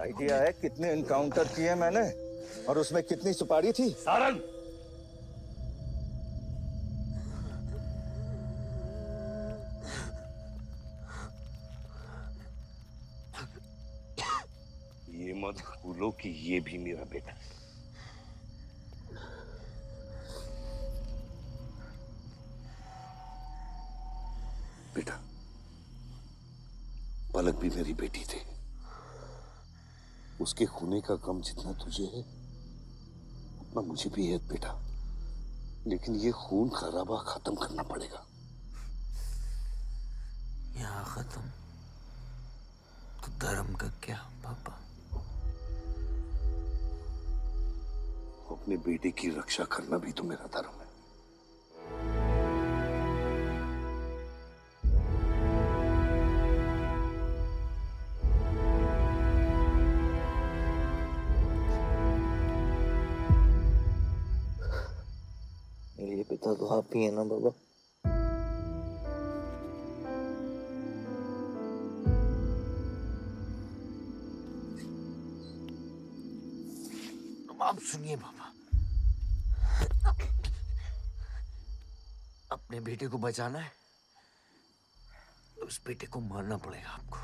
Idea है कितने encounter किए मैंने और उसमें कितनी सुपारी थी? सारंग, ये मत भूलो कि ये भी मेरा बेटा है। बेटा, पलक भी मेरी बेटी थी। उसके खोने का गम जितना तुझे है उतना मुझे भी है बेटा, लेकिन ये खून खराबा खत्म करना पड़ेगा। यहाँ खत्म तो धर्म का क्या पापा? अपने बेटे की रक्षा करना भी तो मेरा धर्म है। मेरे पिता तो आप ही है ना बाबा? अब आप सुनिए बाबा, अपने बेटे को बचाना है तो उस बेटे को मारना पड़ेगा आपको।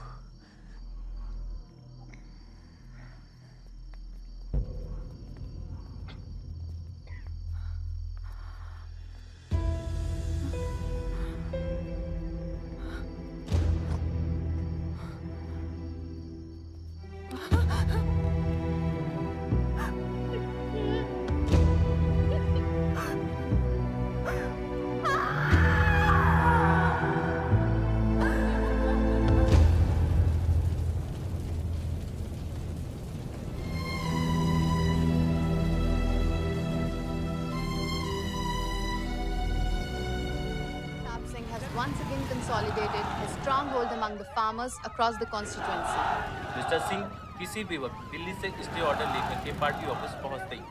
Once again consolidated a stronghold among the farmers across the constituency. Mister Singh किसी भी वक्त दिल्ली से स्टे ऑर्डर लेकर के पार्टी ऑफिस पहुंचते ही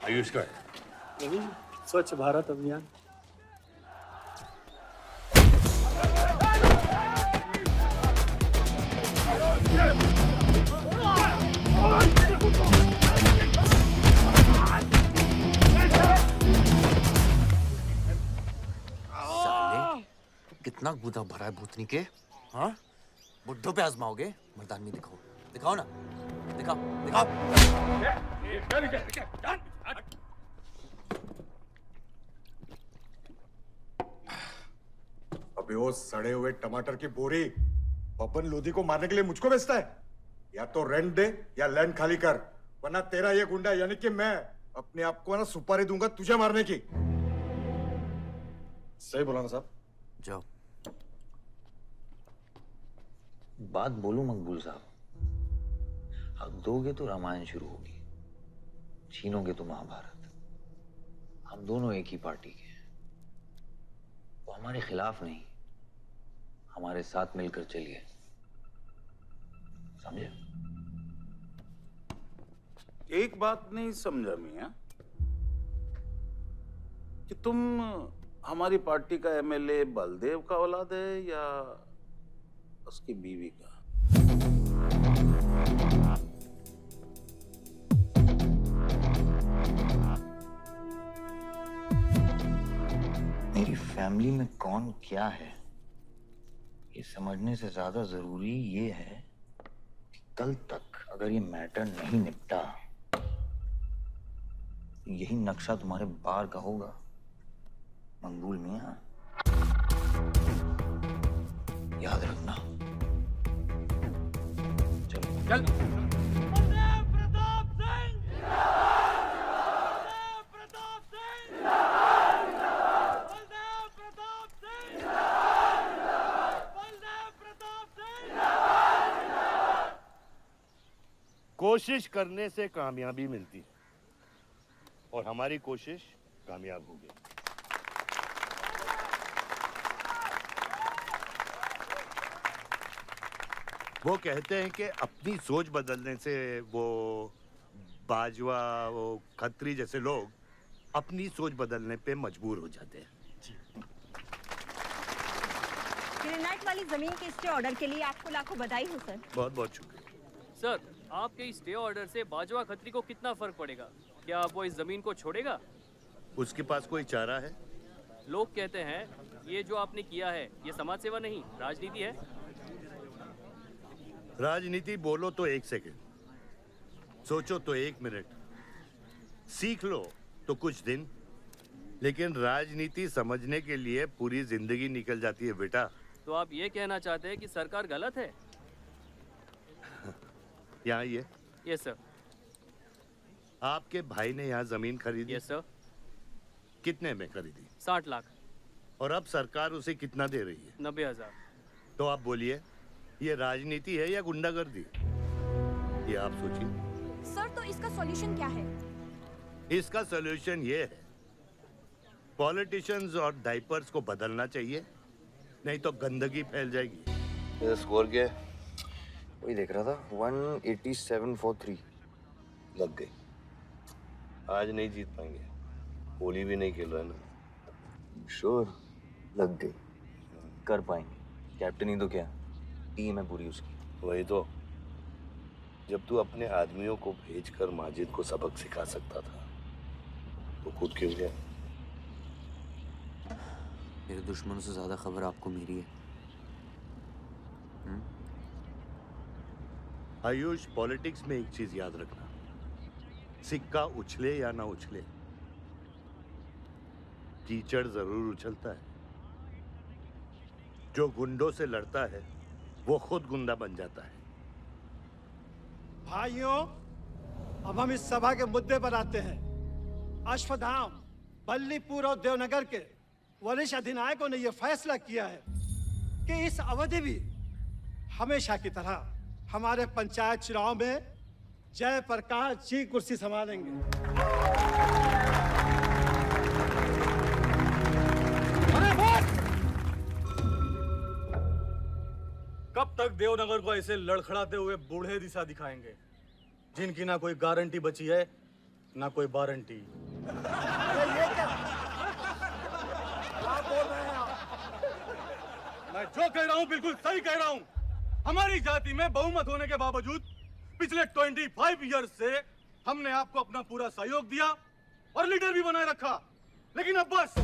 आयुष का यही स्वच्छ भारत अभियान। साले कितना गुदा भरा है भूतनी के, हाँ? बुड्ढों पे आजमाओगे? मर्दानगी दिखाओ, दिखाओ ना, दिखाओ, दिखाओ। अबे वो सड़े हुए टमाटर की बोरी बब्बन लोधी को मारने के लिए मुझको बेचता है? या तो रेंट दे या लैंड खाली कर, वरना तेरा ये गुंडा यानी कि मैं अपने आप को ना सुपारी दूंगा तुझे मारने की। सही बोला ना साहब? जाओ। बात बोलूं मकबूल साहब, हक दोगे तो रामायण शुरू होगी, छीनोगे तो महाभारत। हम दोनों एक ही पार्टी के हैं, वो हमारे खिलाफ नहीं, हमारे साथ मिलकर चलिए, समझे? एक बात नहीं समझा मियां कि तुम हमारी पार्टी का एमएलए बलदेव का औलाद है या उसकी बीवी का? मेरी फैमिली में कौन क्या है ये समझने से ज्यादा जरूरी ये है कि कल तक अगर ये मैटर नहीं निपटा, यही नक्शा तुम्हारे बार का होगा मकबूल मियां, याद रखना। चलो चल। कोशिश करने से कामयाबी मिलती है, और हमारी कोशिश कामयाब होगी। वो कहते हैं कि अपनी सोच बदलने से वो बाजवा, वो खत्री जैसे लोग अपनी सोच बदलने पे मजबूर हो जाते हैं। ग्रेनाइट वाली जमीन के स्टे ऑर्डर के लिए आपको लाखों बधाई हो सर। बहुत बहुत शुक्रिया। सर, आपके इस स्टे ऑर्डर से बाजवा खत्री को कितना फर्क पड़ेगा? क्या वो इस जमीन को छोड़ेगा? उसके पास कोई चारा है? लोग कहते हैं ये जो आपने किया है ये समाज सेवा नहीं राजनीति है। राजनीति बोलो तो 1 सेकंड, सोचो तो 1 मिनट, सीख लो तो कुछ दिन, लेकिन राजनीति समझने के लिए पूरी जिंदगी निकल जाती है बेटा। तो आप ये कहना चाहते हैं कि सरकार गलत है? यहाँ ये यस सर। आपके भाई ने यहाँ जमीन खरीदी? Yes sir. कितने में खरीदी? 60 लाख। और अब सरकार उसे कितना दे रही है? 90,000। तो आप बोलिए, ये राजनीति है या गुंडागर्दी? ये आप सोचिए। सर, तो इसका सॉल्यूशन क्या है? इसका सॉल्यूशन ये है, पॉलिटिशियंस और डाइपर्स को बदलना चाहिए, नहीं तो गंदगी फैल जाएगी। स्कोर क्या है? वही देख रहा था, 187 for 3। लग गई। आज नहीं जीत पाएंगे, होली भी नहीं खेल रहा है ना। श्योर लग गई, कर पाएंगे। कैप्टन ही तो क्या, टीम है पूरी उसकी। वही तो, जब तू अपने आदमियों को भेजकर माजिद को सबक सिखा सकता था तो खुद क्यों गया? मेरे दुश्मनों से ज्यादा खबर आपको मेरी है। आयुष, पॉलिटिक्स में एक चीज याद रखना, सिक्का उछले या ना उछले, कीचड़ जरूर उछलता है। जो गुंडों से लड़ता है वो खुद गुंडा बन जाता है। भाइयों, अब हम इस सभा के मुद्दे पर आते हैं। अश्वत्थाम, बल्लीपुर और देवनगर के वरिष्ठ अधिनायकों ने यह फैसला किया है कि इस अवधि भी हमेशा की तरह हमारे पंचायत चुनाव में जयप्रकाश जी कुर्सी संभालेंगे। कब तक देवनगर को ऐसे लड़खड़ाते हुए बूढ़े दिशा दिखाएंगे, जिनकी ना कोई गारंटी बची है ना कोई वारंटी? मैं जो कह रहा हूं बिल्कुल सही कह रहा हूं। हमारी जाति में बहुमत होने के बावजूद पिछले 25 ईयर्स से हमने आपको अपना पूरा सहयोग दिया और लीडर भी बनाए रखा, लेकिन अब बस।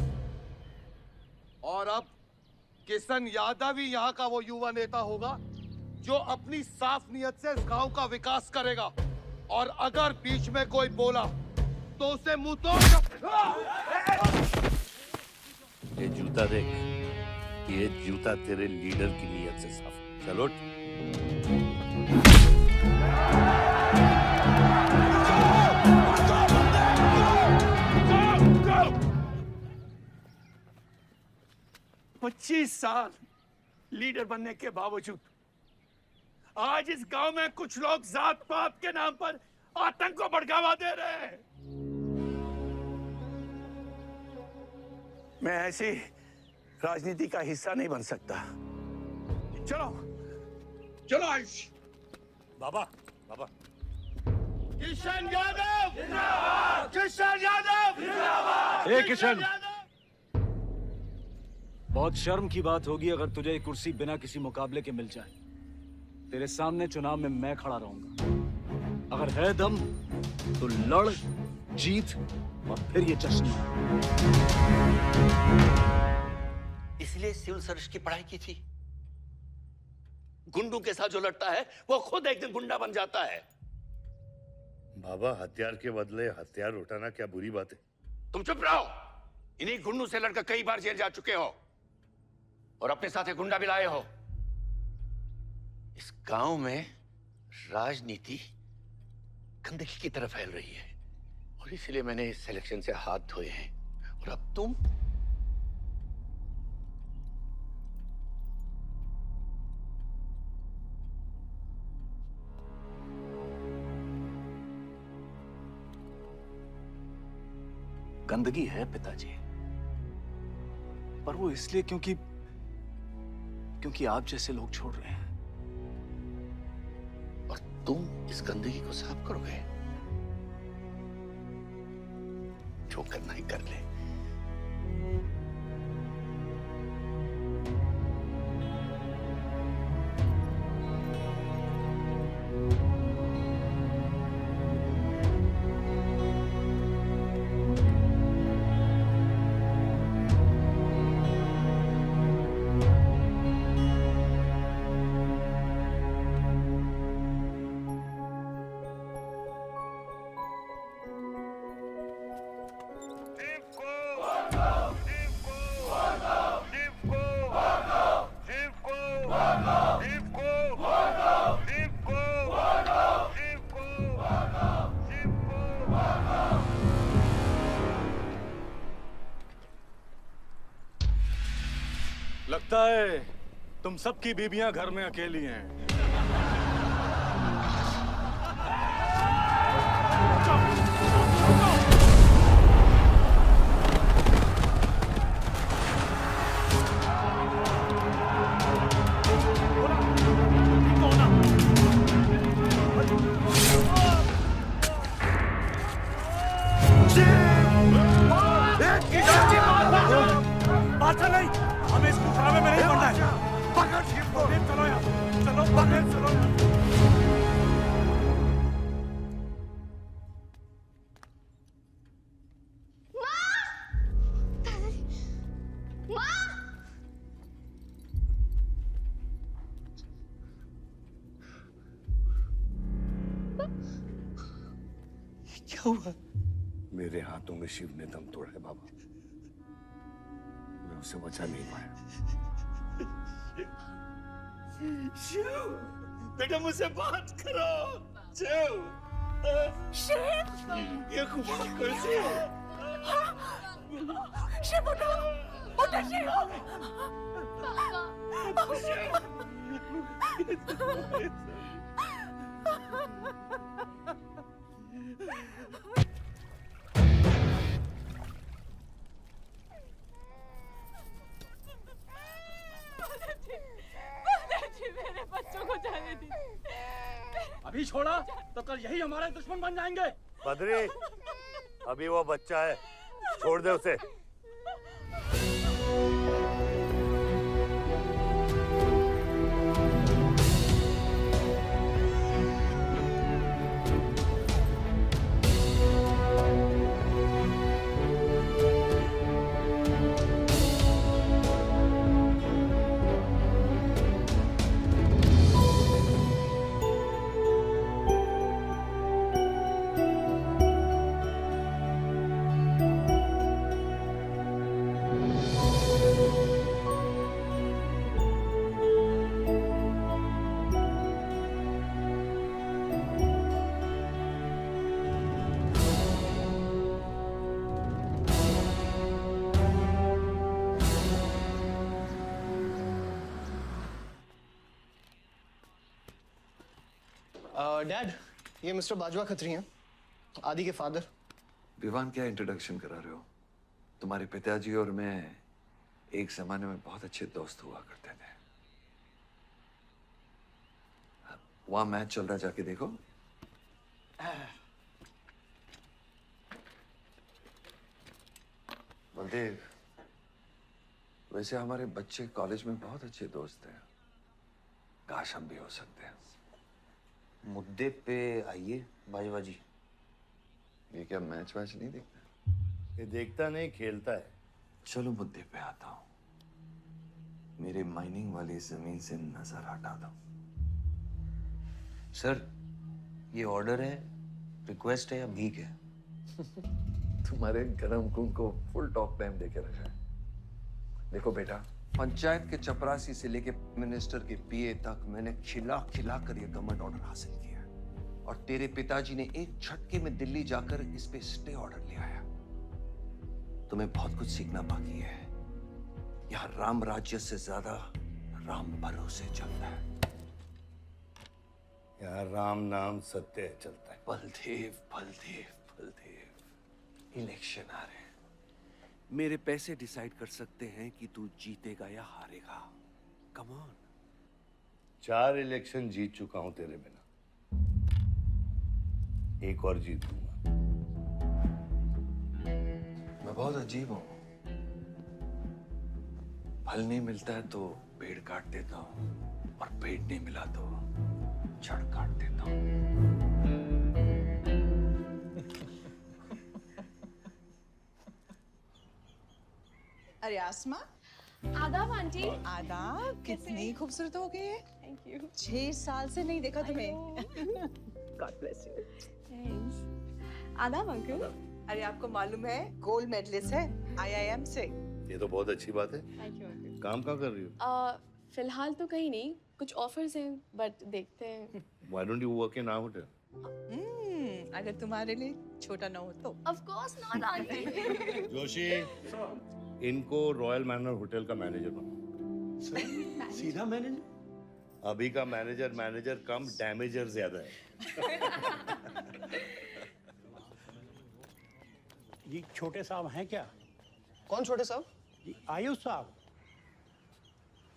और अब किशन यादव ही यहाँ का वो युवा नेता होगा जो अपनी साफ नियत से इस गांव का विकास करेगा, और अगर बीच में कोई बोला तो उसे मुंह तोड़। ये जूता देख, ये जूता तेरे लीडर की नियत से साफ। चलो पच्चीस साल लीडर बनने के बावजूद आज इस गांव में कुछ लोग जात पात के नाम पर आतंक को बढ़ावा दे रहे हैं। मैं ऐसी राजनीति का हिस्सा नहीं बन सकता। चलो चलो आयुष। बाबा, बाबा। किशन यादव जिंदाबाद! किशन यादव जिंदाबाद! ए किशन, बहुत शर्म की बात होगी अगर तुझे ये कुर्सी बिना किसी मुकाबले के मिल जाए। तेरे सामने चुनाव में मैं खड़ा रहूंगा। अगर है दम तो लड़, जीत और फिर ये जश्न। इसलिए सिविल सर्विस की पढ़ाई की थी। गुंडों के साथ जो लड़ता है वो खुद एक दिन गुंडा बन जाता है। बाबा, हथियार के बदले हथियार उठाना क्या बुरी बात है? तुम चुप रहो। इन्हीं गुंडों से लड़कर कई बार जेल जा चुके हो और अपने साथ एक गुंडा भी लाए हो। इस गांव में राजनीति गंदगी की तरफ फैल रही है और इसलिए मैंने इस सिलेक्शन से हाथ धोए हैं। और अब तुम गंदगी है पिताजी, पर वो इसलिए क्योंकि आप जैसे लोग छोड़ रहे हैं। और तुम इस गंदगी को साफ करोगे? जो करना ही कर ले। लगता है तुम सबकी बीबियां घर में अकेली हैं। बात नहीं, हमें इसको ड्रामे में नहीं पड़ना है। पकड़ शिव को, चलो यार, चलो पकड़, चलो। क्या हुआ? मेरे हाथों में शिव ने दम तोड़ा है बाबा, मैं उसे बचा नहीं पाया। शिव, बेटा मुझसे बात करो। शिव, शिव, ये हुआ कैसे? शिव उठो, उठो शिव। मेरे बच्चों को जाने दी। अभी छोड़ा तो कल यही हमारे दुश्मन बन जाएंगे। बद्री, अभी वो बच्चा है, छोड़ दे उसे। डैड, ये मिस्टर बाजवा खत्री हैं, आदि के फादर। विवान, क्या इंट्रोडक्शन करा रहे हो? तुम्हारे पिताजी और मैं एक जमाने में बहुत अच्छे दोस्त हुआ करते थे। वहां मैच चल रहा, जाके देखो। बलदेव, वैसे हमारे बच्चे कॉलेज में बहुत अच्छे दोस्त हैं। काश हम भी हो सकते हैं। मुद्दे पे आइए बाजवा जी। ये क्या मैच वैच नहीं देखता? ये देखता नहीं, खेलता है। चलो मुद्दे पे आता हूं। मेरे माइनिंग वाली जमीन से नजर हटा दो। सर, ये ऑर्डर है, रिक्वेस्ट है या भीख है? तुम्हारे गरम खून को फुल टॉक टाइम देके रखा है। देखो बेटा, पंचायत के चपरासी से लेके मिनिस्टर के पीए तक मैंने खिला खिला कर ये गवर्नमेंट ऑर्डर हासिल किया, और तेरे पिताजी ने एक झटके में दिल्ली जाकर इस पे स्टे ऑर्डर ले आया। तुम्हें बहुत कुछ सीखना बाकी है। यहाँ राम राज्य से ज्यादा राम भरोसे चलता है। यहाँ राम नाम सत्य चलता है। बलदेव, बलदेव, बलदेव, इलेक्शन आ रहे हैं। मेरे पैसे डिसाइड कर सकते हैं कि तू जीतेगा या हारेगा। Come on. 4 इलेक्शन जीत चुका हूं तेरे बिना, एक और जीत लूंगा। मैं बहुत अजीब हूँ। फल नहीं मिलता है तो पेड़ काट देता हूँ, और पेड़ नहीं मिला तो जड़ काट देता हूँ। अरे आसमा, आदाब आंटी। आदाब। कितनी खूबसूरत हो गई है। Thank you. 6 साल से नहीं देखा तुम्हें। God bless you. थैंक्स। आदाब अंकल। अरे आपको मालूम है गोल्ड मेडलिस्ट है IIM से। ये तो बहुत अच्छी बात है। Thank you uncle. काम कहाँ कर रही हो? फिलहाल तो कहीं नहीं, कुछ ऑफर्स हैं बट देखते हैं। Why don't you work in our hotel? अगर तुम्हारे लिए छोटा ना हो तो। Of course not aunty. Joshi, इनको रॉयल मैनर होटल का मैनेजर बनो। सीधा मैनेजर? अभी का मैनेजर कम डैमेजर ज्यादा है। ये छोटे साहब हैं क्या? कौन छोटे साहब? ये आयुष साहब।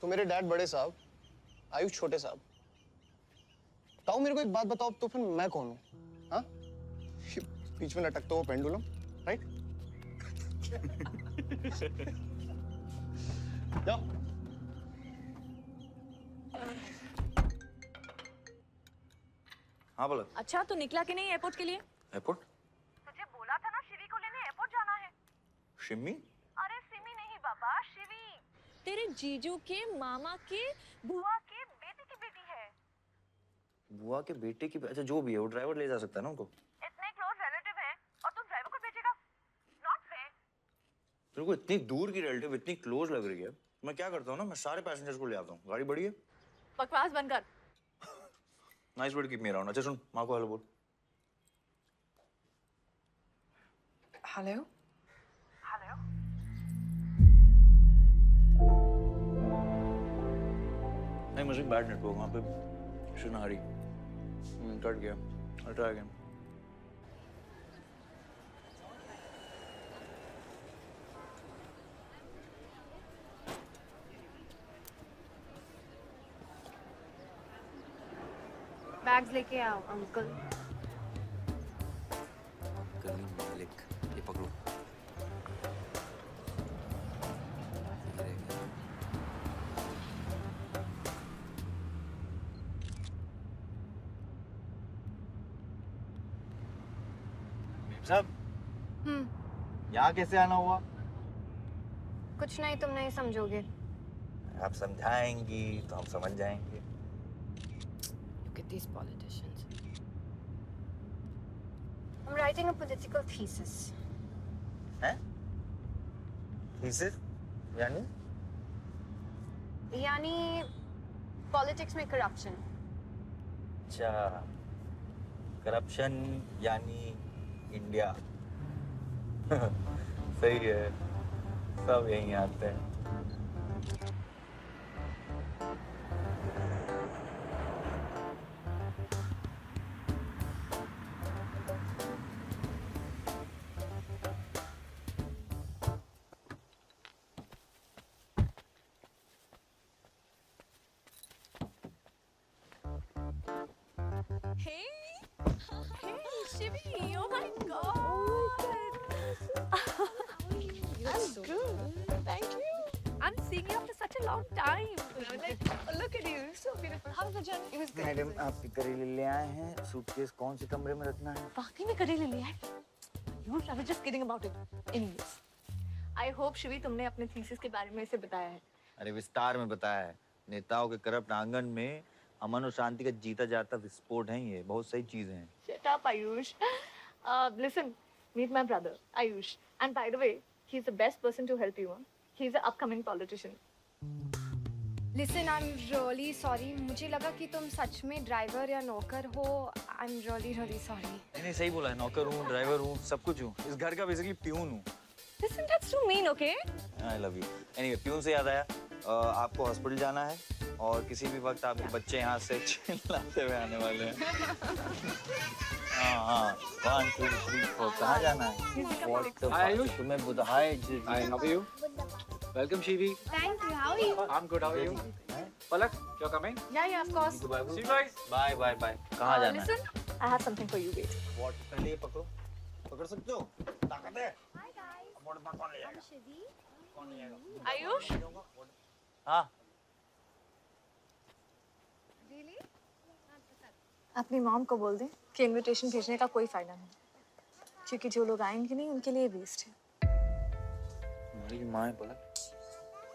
तो मेरे डैड बड़े साहब, आयुष छोटे साहब। ताऊ मेरे को एक बात बताओ, तो फिर मैं कौन हूँ? हाँ? बीच में लटकता हुआ पेंडुलम, राइट? जाओ। हाँ बोला। अच्छा, तो निकला कि नहीं एयरपोर्ट के लिए? एयरपोर्ट? तुझे बोला था ना शिवी को लेने एयरपोर्ट जाना है। शिमी? अरे सिमी नहीं बाबा, शिवी। तेरे जीजू के मामा के बुआ के बेटे की बेटी है। बुआ के बेटे की? अच्छा जो भी है, वो ड्राइवर ले जा सकता है ना उनको? इतने क्लोज रिलेटिव हैं और तुम ड्राइवर को भेजेगा? Not fair. तेरे को इतनी दूर की रिलेटिव इतनी क्लोज लग रही है, मैं क्या करता हूँ ना, मैं सारे पैसेंजर्स को ले आता हूँ। गाड़ी बड़ी है। बकवास बंद कर। Nice word, keep me around. अच्छा सुन, माँ को हेलो बोल। हेलो। हेलो। नहीं मुझे बैड नेटवर्क वहाँ पे। शुन हरी कट गया। I'll try again. बैग्स लेके आओ अंकल। गली मालिक, ये पकड़ो। साहब, यहाँ कैसे आना हुआ? कुछ नहीं, तुम नहीं समझोगे। आप समझाएंगी तो हम समझ जाएंगे। Look at these politicians. I'm writing a political thesis. हैं? Thesis? यानी? यानी पॉलिटिक्स में करप्शन। अच्छा, करप्शन यानी इंडिया। सही है, सब यहीं आते हैं। Shivi, oh my God! I'm good. Thank you. I'm seeing you after such a long time. Like, look at you, so beautiful. How was the journey? It was good. Madam, आप करेले ले आए हैं। सूटकेस कौन से कमरे में रखना है? वाकई में करेले लिया है? I was just kidding about it. Anyways, I hope Shivi तुमने अपने थीसिस के बारे में इसे बताया है। अरे विस्तार में बताया है। नेताओं के करप्ट आंगन में अमन और शांति का जीता जाता विस्फोट है ये। बहुत सही चीजें हैं। Shut up, Ayush. Listen, meet my brother, Ayush. And by the way, he's the best person to help you. He's an upcoming politician. Listen, I'm really sorry. मुझे लगा कि तुम सच में ड्राइवर या नौकर हो। I'm really sorry. नहीं सही बोला है, नौकर हूँ, ड्राइवर हूँ, सब कुछ हूँ। इस घर का बेसिकली प्यून हूँ। Listen, that's too mean, okay? I love you. Anyway, peon से याद आया, आपको हॉस्पिटल जाना है और किसी भी वक्त आपके बच्चे यहाँ से चिल्लाते हुए आने वाले हैं। हाँ 1 2 3 4 कहाँ जाना है? तुम्हें hi how are you? Welcome, Shivi. Thank you. How are you? I'm good. How are you? Palak, you're coming? Yeah, of course. See you guys. Bye bye bye. कहाँ जाना है? Listen, I have something for you. Wait. What? पहले ये पकड़ो। पकड़ सकते हो? ताकत है? Hi guys. कौन ले जाएगा? I'm Shivi. कौन ले जाएगा? Ayush? हाँ। Really? अपनी मॉम को बोल दे कि इनविटेशन भेजने का कोई फायदा नहीं, क्योंकि जो लोग आएंगे नहीं उनके लिए वेस्ट है। हमारी माँ है पलक।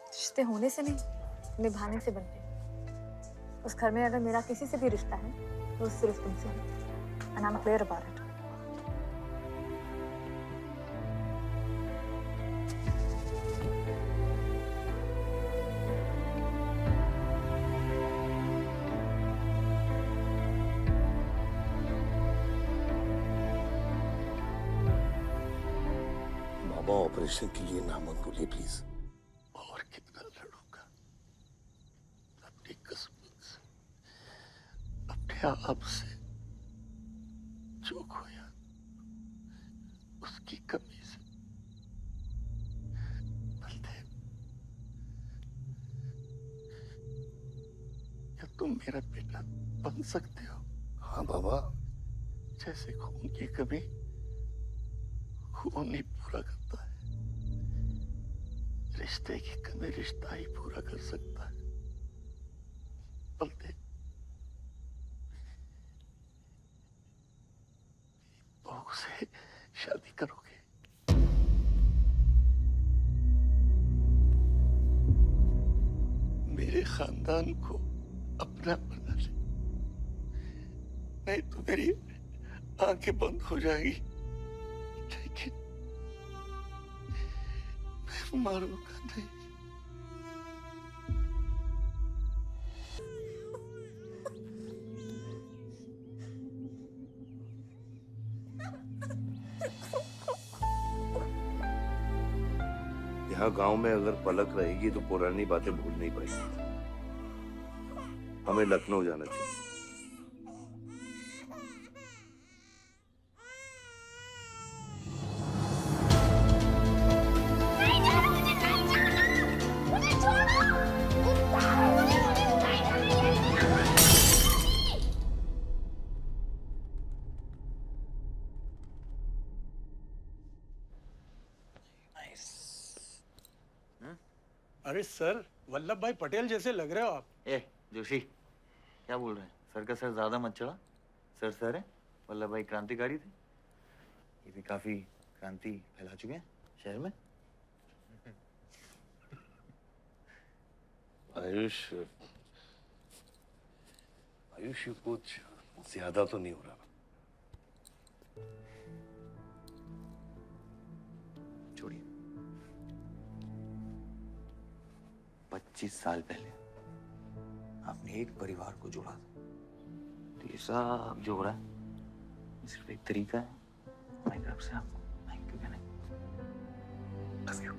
रिश्ते होने से नहीं, निभाने से बनते हैं। उस घर में अगर मेरा किसी से भी रिश्ता है तो सिर्फ तुमसे है। And I'm clear about it. Baba operation के लिए ना मत बोलिए प्लीज। और कितना लड़ूंगा अपनी किस्मत से, अपने आप से। जो खोया उसकी कमी से। बलदेव, क्या तुम मेरा बेटा बन सकते हो? हाँ बाबा, जैसे खून की कमी खून ही पूरा करता है, रिश्ते की कमी रिश्ता ही पूरा कर सकता है। बलदेव, बहू से शादी करोगे? मेरे खानदान को अपना बना ले, नहीं तो मेरी आंखें बंद हो जाएगी। लेकिन मैं मारूंगा नहीं। यहाँ गांव में अगर पलक रहेगी तो पुरानी बातें भूल नहीं पाएगी। हमें लखनऊ जाना चाहिए। अरे सर, वल्लभ भाई पटेल जैसे लग रहे हो आप। ए जोशी, क्या बोल रहे हैं? सर का सर ज्यादा मत चढ़ा। सर है, वल्लभ भाई क्रांतिकारी थे। ये भी काफी क्रांति फैला चुके हैं शहर में। आयुष, आयुष, ये कुछ ज्यादा तो नहीं हो रहा? छोड़िए। 25 साल पहले आपने एक परिवार को जोड़ा था, तो ये सब जो हो रहा है सिर्फ एक तरीका है हमारी तरफ से आपको थैंक यू कहने। Love you.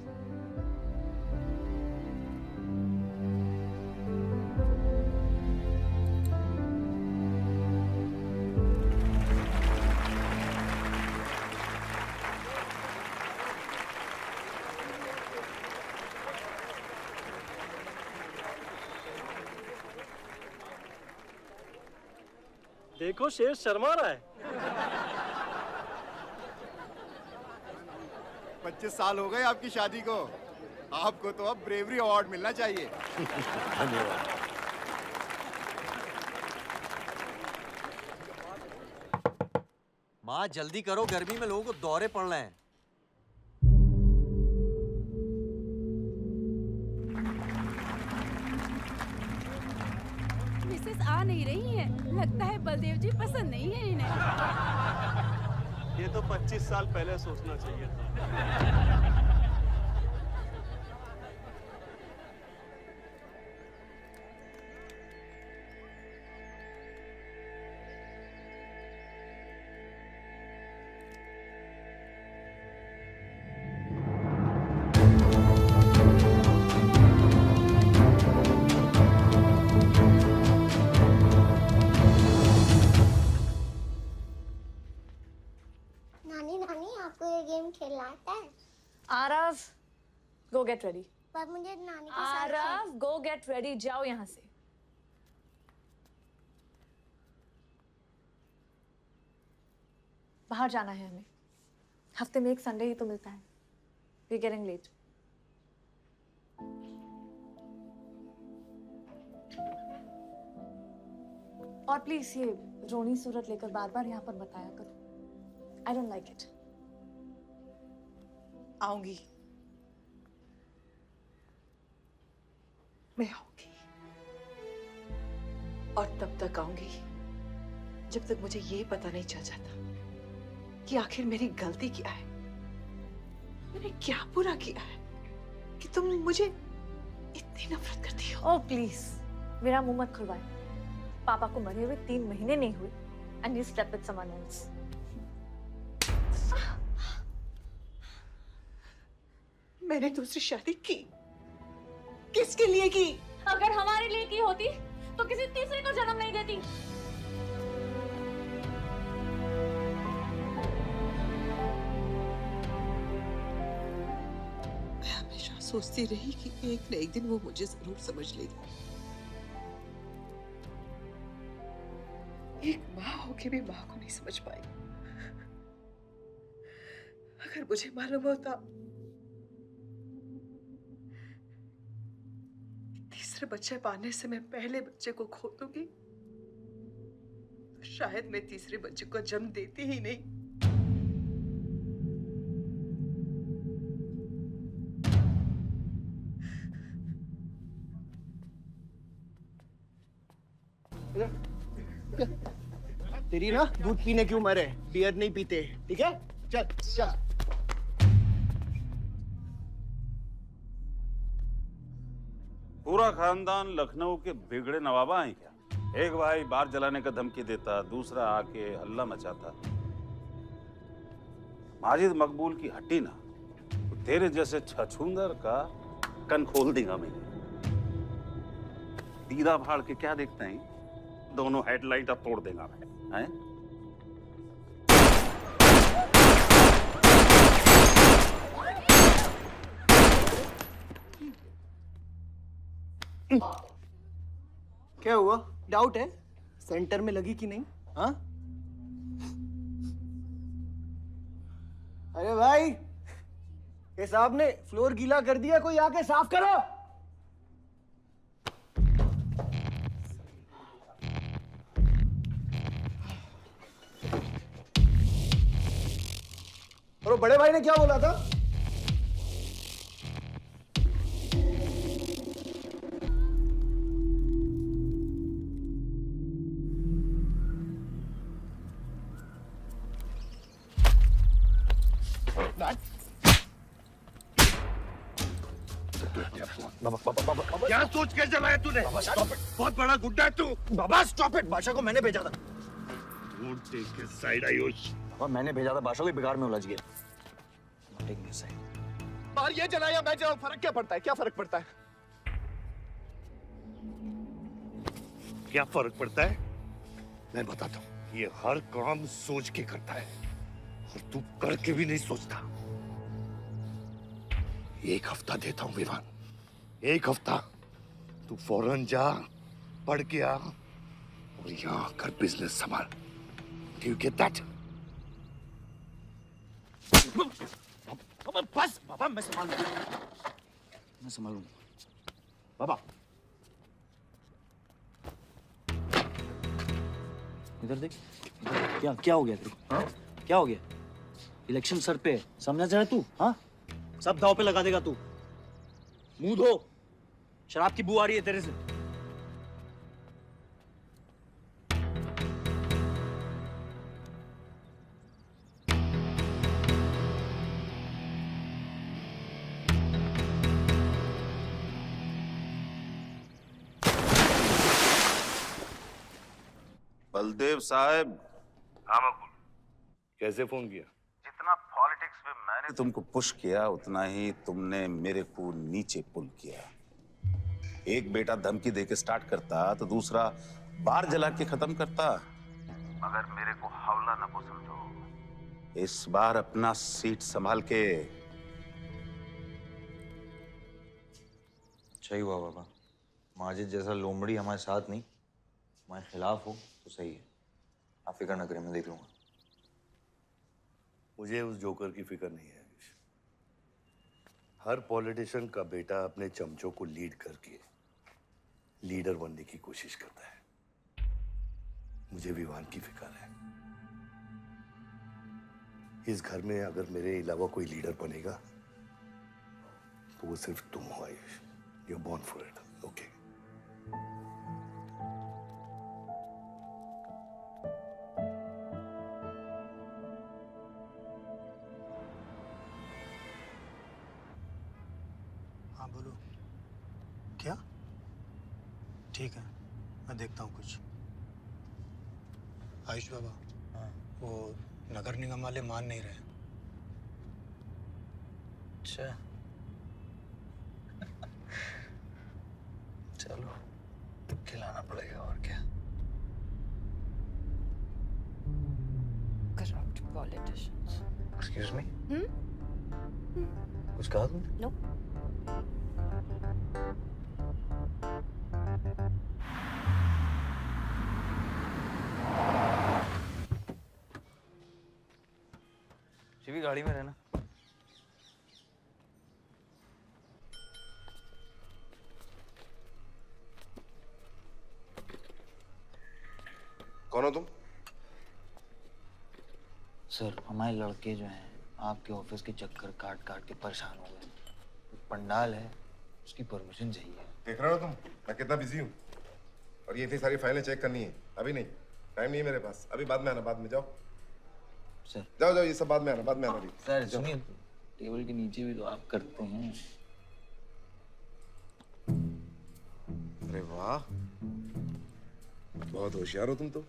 देखो शेर शर्मा रहा है। 25 साल हो गए आपकी शादी को। आपको तो अब ब्रेवरी अवार्ड मिलना चाहिए। धन्यवाद। माँ जल्दी करो, गर्मी में लोगों को दौरे पड़ रहे हैं। मिसेस आ नहीं रही है, लगता है बलदेव जी पसंद नहीं है इन्हें। ये तो 25 साल पहले सोचना चाहिए था। गेम खेलना आता है? Aarav, go get ready. पर मुझे नानी के साथ आरव, go get ready. जाओ यहाँ से। बाहर जाना है हमें। हफ्ते में एक संडे ही तो मिलता है। We're getting late. और प्लीज ये रोनी सूरत लेकर बार बार यहाँ पर बताया करो। I don't like it. आऊंगी, मैं आऊंगी, और तब तक आऊंगी जब तक मुझे ये पता नहीं चल जाता कि आखिर मेरी गलती क्या है। मैंने क्या बुरा किया है कि तुम मुझे इतनी नफरत करती हो? ओह प्लीज, मेरा मुंह मत खुलवाए। पापा को मरे हुए 3 महीने नहीं हुए and you slept with someone else. मैंने दूसरी शादी की, किसके लिए की? अगर हमारे लिए की होती तो किसी तीसरे को जन्म नहीं देती। मैं हमेशा सोचती रही कि एक न एक दिन वो मुझे जरूर समझ लेगी। एक माँ होके भी माँ को नहीं समझ पाई। अगर मुझे मालूम होता तीसरे बच्चे पाने से मैं पहले बच्चे को खो दूंगी, तो शायद मैं तीसरे बच्चे को जन्म देती ही नहीं। तेरी ना दूध पीने की उम्र है, बियर नहीं पीते, ठीक है? चल चल। पूरा खानदान लखनऊ के बिगड़े नवाबा हैं क्या? एक भाई बार जलाने का धमकी देता, दूसरा आके हल्ला मचाता। माजिद मकबूल की हड्डी ना, तो तेरे जैसे छछूंदर का कन खोल देगा मैं। दीदा फाड़ के क्या देखते हैं? दोनों हेडलाइट अब तोड़ देगा मैं, हैं? क्या हुआ? डाउट है सेंटर में लगी कि नहीं? हाँ? अरे भाई, ये साहब ने फ्लोर गीला कर दिया, कोई आके साफ करो। और बड़े भाई ने क्या बोला था? क्या सोच के चलाया तूने? बहुत बड़ा गुड्डा है तू। बाबा स्टॉप इट, बादशाह को मैंने भेजा था। Don't take his side, Ayush. बाबा मैंने भेजा था, बादशाह को बिगाड़ में उलझ गया। Not taking his side. बाहर ये जला या मैं जलाऊं, फर्क क्या पड़ता है? क्या फर्क पड़ता है? क्या फर्क पड़ता है? मैं बताता हूँ। ये हर काम सोच के करता है और तू करके भी नहीं सोचता। एक हफ्ता देता हूँ विवान, एक हफ्ता। तू फौरन जा, पढ़ के आ और यहाँ आकर बिजनेस संभाल। Do you get that? बस बाबा, मैं संभालूंगा। बाबा इधर देख, क्या क्या हो गया तेरे को? हाँ? क्या हो गया? इलेक्शन सर पे, समझा जाए तू? हाँ? सब दाव पे लगा देगा तू। मुंह धो, शराब की बू आ रही है तेरे से। बलदेव साहब। हाँ मकबूल, कैसे फोन किया? जितना पॉलिटिक्स में मैंने तुमको पुश किया, उतना ही तुमने मेरे को नीचे पुल किया। एक बेटा धमकी देके स्टार्ट करता तो दूसरा बार जला के खत्म करता। मगर मेरे को हौला न को समझो। इस बार अपना सीट संभाल के। अच्छा ही हुआ बाबा, माजिद जैसा लोमड़ी हमारे साथ नहीं, हमारे खिलाफ हो तो सही है। आप फिक्र न करें, मैं देख लूंगा। मुझे उस जोकर की फिक्र नहीं है। हर पॉलिटिशियन का बेटा अपने चमचों को लीड करके लीडर बनने की कोशिश करता है। मुझे विवान की फिक्र है। इस घर में अगर मेरे अलावा कोई लीडर बनेगा तो वो सिर्फ तुम हो Ayush. You're born for it, okay? हाँ बोलो। क्या? ठीक है, मैं देखता हूँ कुछ। आयुष बाबा, वो नगर निगम वाले मान नहीं रहे। अच्छा, चलो खिलाना पड़ेगा और क्या। Corrupt politicians. Excuse me, Hmm? कुछ कहा तुमने? No. शिवी गाड़ी में रहना। कौन हो तुम? सर, हमारे लड़के जो हैं आपके ऑफिस के चक्कर काट काट के परेशान हो गए। पंडाल है, उसकी परमिशन चाहिए। देख रहे हो तुम मैं कितना बिजी हूँ, और ये इतनी सारी फाइलें चेक करनी है। अभी नहीं, टाइम नहीं है मेरे पास। अभी बाद में आना, बाद में। जाओ सर, जाओ जाओ, ये सब बाद में आना, बाद में आना। अभी सर सुनिए, टेबल के नीचे भी तो आप करते हैं। अरे वाह, बहुत होशियार हो तुम तो।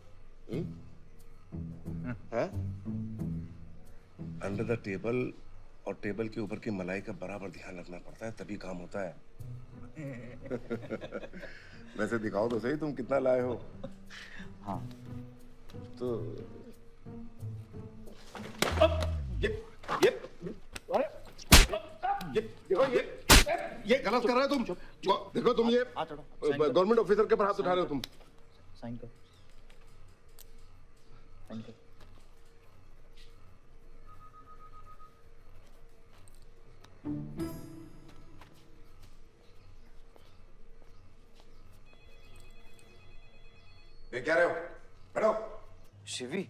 अंडर द टेबल और टेबल के ऊपर की मलाई का बराबर ध्यान रखना पड़ता है, तभी काम होता है। वैसे दिखाओ तो सही तुम कितना लाए हो। हाँ तो ये गलत कर रहे हो तुम। देखो तुम ये गवर्नमेंट ऑफिसर के ऊपर हाथ उठा रहे हो तुम। साइन कर, साइन कर। ये क्या रहे हो? बैठो। शिवी,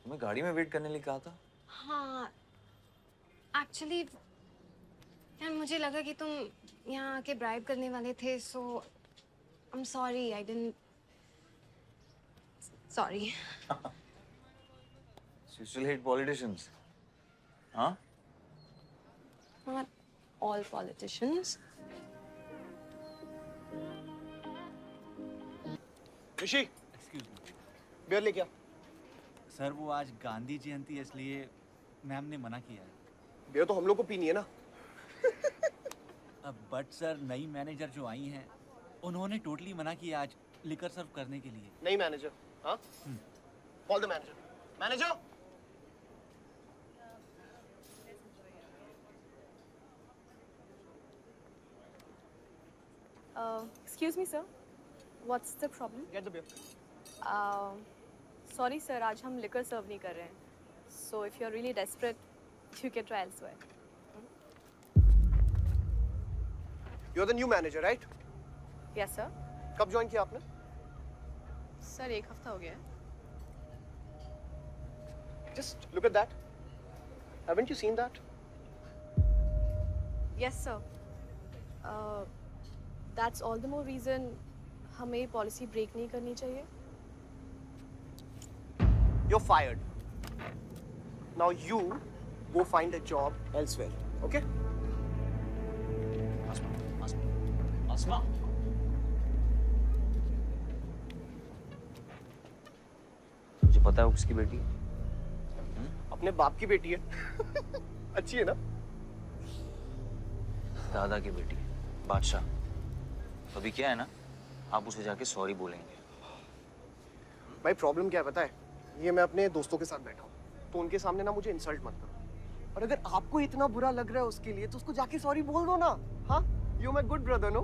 तुम्हें गाड़ी में वेट करने लिए कहा था। हाँ, एक्चुअली यार मुझे लगा कि तुम यहाँ आके ब्राइब करने वाले थे, so I am sorry, I didn't, sorry. You still hate politicians, huh? Not all politicians. Rishi, excuse me beer ले क्या? सर, वो आज गांधी जयंती है, इसलिए मैम ने मना किया है। बियर तो हम लोग को पीनी है ना। अब बट सर, नई मैनेजर जो आई हैं उन्होंने टोटली मना किया आज लिकर सर्व करने के लिए। नहीं मैनेजर, हाँ? Call the manager. Manager, Excuse me, sir. What's the problem? get the beer. Sorry, sir. आज हम liquor serve नहीं कर रहे हैं. So if you're really desperate, you can try elsewhere. You're the new manager, right? Yes, sir. कब join किया आपने? Sir, एक हफ्ता हो गया है. Just look at that. Haven't you seen that? Yes, sir. That's all the more reason हमें policy break नहीं करनी चाहिए. You're fired. Now you go find a job elsewhere, okay? आसमा, मुझे पता है वो किसकी बेटी है। अपने बाप की बेटी है। अच्छी है ना? दादा की बेटी है, बादशाह। तो अभी क्या है ना, आप उसे जाके सॉरी बोलेंगे। भाई प्रॉब्लम क्या है पता है? ये मैं अपने दोस्तों के साथ बैठा हूँ, तो उनके सामने ना मुझे इंसल्ट मत करो। और अगर आपको इतना बुरा लग रहा है उसके लिए तो उसको जाके सॉरी बोल दो ना। हाँ, you my good brother, no?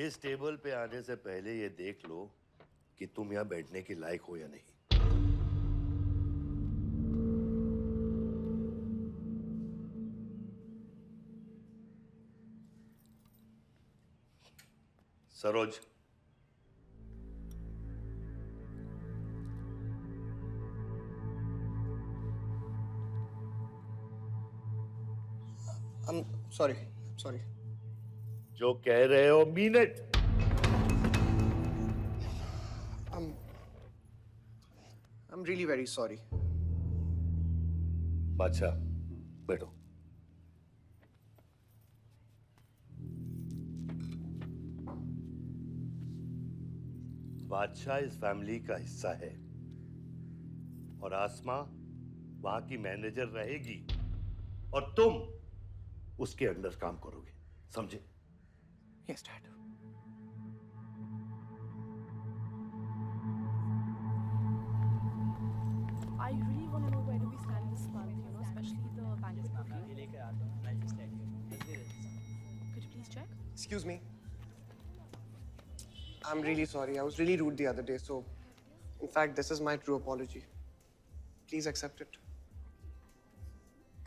इस टेबल पे आने से पहले ये देख लो कि तुम यहाँ बैठने के लायक हो या नहीं। सरोज, सॉरी। जो कह रहे हो mean it. I'm really very sorry. बादशाह, बैठो। बादशाह इस फैमिली का हिस्सा है और आसमा वहां की मैनेजर रहेगी और तुम उसके अंडर काम करोगे, समझे? Yes, Dad. I really want to know where do we stand this month, you know, especially the banquet booking. Could you please check? Excuse me. I'm really sorry. I was really rude the other day, so in fact, this is my true apology. Please accept it.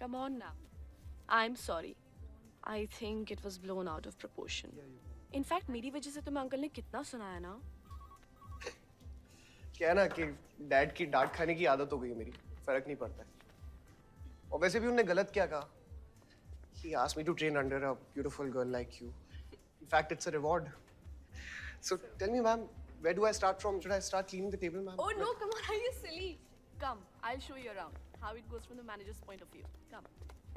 Come on now. I'm sorry. I think it was blown out of proportion. In fact, मेरी वजह से तुम्हें uncle ने कितना सुनाया ना? क्या है ना कि डैड की डांट खाने की आदत हो गई है मेरी, फर्क नहीं पड़ता है। और वैसे भी उन्होंने गलत क्या कहा? He asked me to train under a beautiful girl like you. In fact, it's a reward. So tell me, ma'am, where do I start from? Should I start cleaning the table, ma'am? Oh no, come on, are you silly? Come, I'll show you around how it goes from the manager's point of view. Come.